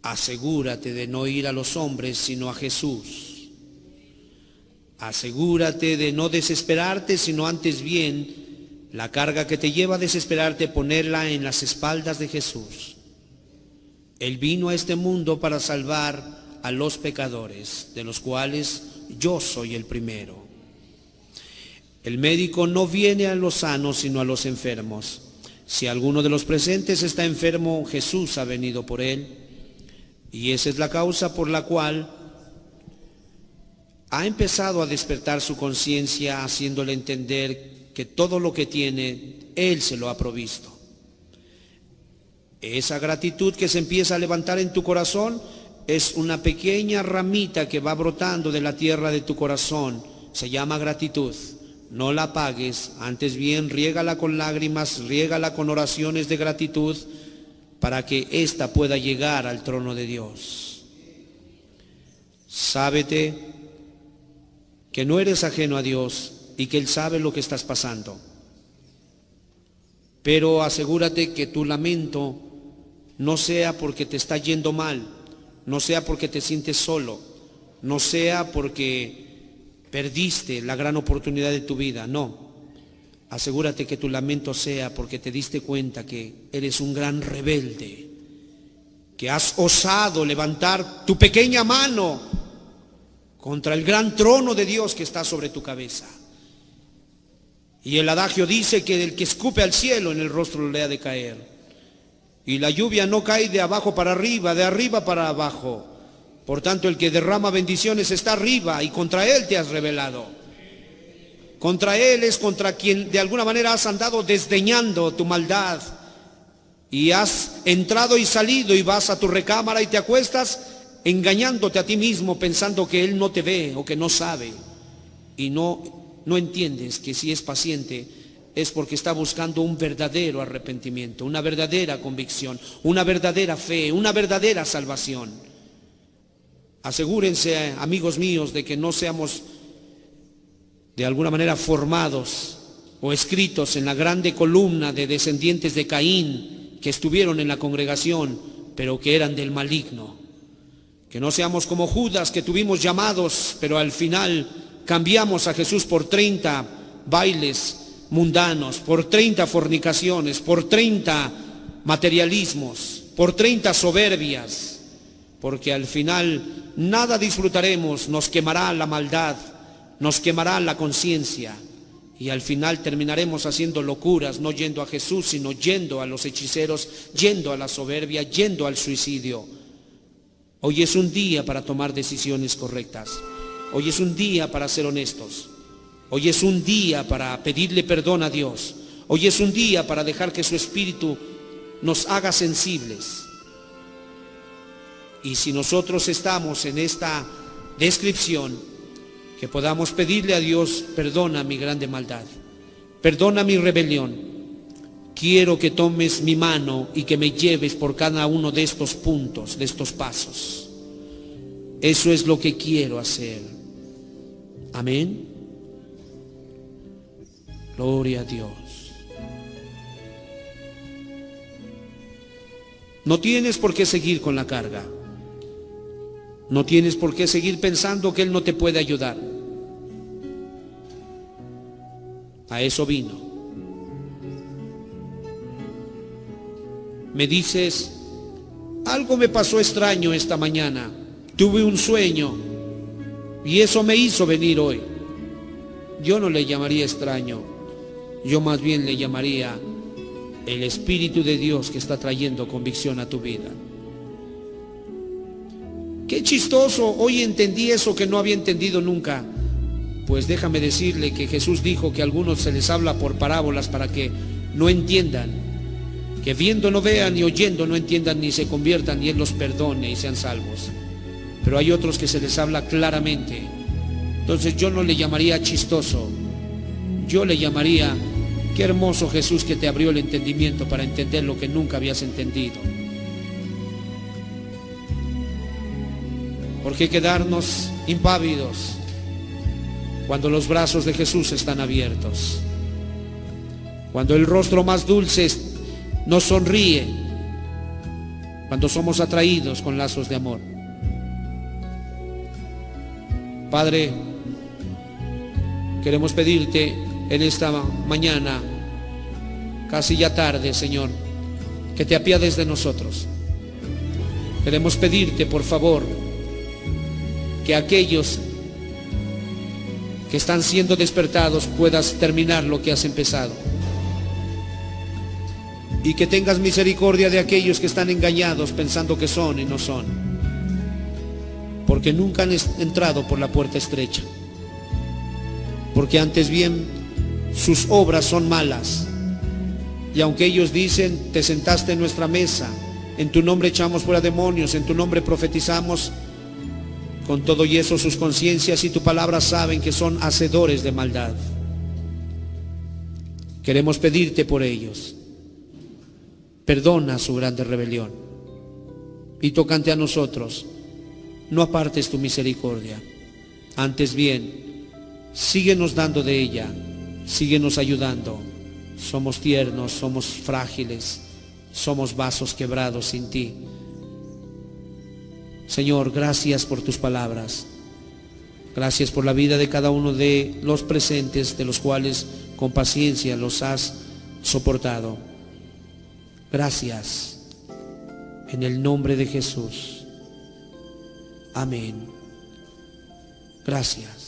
Asegúrate de no ir a los hombres, sino a Jesús. Asegúrate de no desesperarte, sino antes bien, la carga que te lleva a desesperarte, ponerla en las espaldas de Jesús. Él vino a este mundo para salvar a los pecadores, de los cuales yo soy el primero. El médico no viene a los sanos, sino a los enfermos. Si alguno de los presentes está enfermo, Jesús ha venido por él. Y esa es la causa por la cual ha empezado a despertar su conciencia, haciéndole entender que todo lo que tiene, Él se lo ha provisto. Esa gratitud que se empieza a levantar en tu corazón es una pequeña ramita que va brotando de la tierra de tu corazón. Se llama gratitud. No la apagues, antes bien riégala con lágrimas, riégala con oraciones de gratitud para que ésta pueda llegar al trono de Dios. Sábete que no eres ajeno a Dios y que Él sabe lo que estás pasando. Pero asegúrate que tu lamento no sea porque te está yendo mal, no sea porque te sientes solo, no sea porque perdiste la gran oportunidad de tu vida, no. Asegúrate que tu lamento sea porque te diste cuenta que eres un gran rebelde, que has osado levantar tu pequeña mano contra el gran trono de Dios que está sobre tu cabeza. Y el adagio dice que el que escupe al cielo en el rostro le ha de caer. Y la lluvia no cae de abajo para arriba, de arriba para abajo. Por tanto, el que derrama bendiciones está arriba y contra él te has rebelado. Contra él es contra quien de alguna manera has andado desdeñando tu maldad. Y has entrado y salido y vas a tu recámara y te acuestas engañándote a ti mismo pensando que él no te ve o que no sabe. Y no entiendes que si es paciente es porque está buscando un verdadero arrepentimiento, una verdadera convicción, una verdadera fe, una verdadera salvación. Asegúrense, amigos míos, de que no seamos de alguna manera formados o escritos en la grande columna de descendientes de Caín que estuvieron en la congregación, pero que eran del maligno. Que no seamos como Judas, que tuvimos llamados, pero al final cambiamos a Jesús por 30 bailes mundanos, por 30 fornicaciones, por 30 materialismos, por 30 soberbias. Porque al final nada disfrutaremos, nos quemará la maldad, nos quemará la conciencia y al final terminaremos haciendo locuras, no yendo a Jesús, sino yendo a los hechiceros, yendo a la soberbia, yendo al suicidio. Hoy es un día para tomar decisiones correctas, hoy es un día para ser honestos, hoy es un día para pedirle perdón a Dios, hoy es un día para dejar que su Espíritu nos haga sensibles. Y si nosotros estamos en esta descripción, que podamos pedirle a Dios, perdona mi grande maldad, perdona mi rebelión, quiero que tomes mi mano y que me lleves por cada uno de estos puntos, de estos pasos. Eso es lo que quiero hacer. Amén. Gloria a Dios. No tienes por qué seguir con la carga. No tienes por qué seguir pensando que Él no te puede ayudar. A eso vino. Me dices, algo me pasó extraño esta mañana. Tuve un sueño. Y eso me hizo venir hoy. Yo no le llamaría extraño, yo más bien le llamaría el Espíritu de Dios que está trayendo convicción a tu vida. Qué chistoso, hoy entendí eso que no había entendido nunca. Pues déjame decirle que Jesús dijo que a algunos se les habla por parábolas para que no entiendan, que viendo no vean y oyendo no entiendan ni se conviertan y Él los perdone y sean salvos. Pero hay otros que se les habla claramente. Entonces yo no le llamaría chistoso, yo le llamaría, qué hermoso Jesús que te abrió el entendimiento para entender lo que nunca habías entendido. ¿Por qué quedarnos impávidos cuando los brazos de Jesús están abiertos? Cuando el rostro más dulce nos sonríe, cuando somos atraídos con lazos de amor. Padre, queremos pedirte en esta mañana, casi ya tarde, Señor, que te apiades de nosotros. Queremos pedirte, por favor, que aquellos que están siendo despertados puedas terminar lo que has empezado. Y que tengas misericordia de aquellos que están engañados pensando que son y no son. Porque nunca han entrado por la puerta estrecha. Porque antes bien sus obras son malas. Y aunque ellos dicen, te sentaste en nuestra mesa, en tu nombre echamos fuera demonios, en tu nombre profetizamos, con todo y eso sus conciencias y tu palabra saben que son hacedores de maldad. Queremos pedirte por ellos. Perdona su grande rebelión. Y tocante a nosotros, no apartes tu misericordia. Antes bien, síguenos dando de ella, síguenos ayudando. Somos tiernos, somos frágiles, somos vasos quebrados sin ti. Señor, gracias por tus palabras. Gracias por la vida de cada uno de los presentes, de los cuales con paciencia los has soportado. Gracias. En el nombre de Jesús. Amén. Gracias.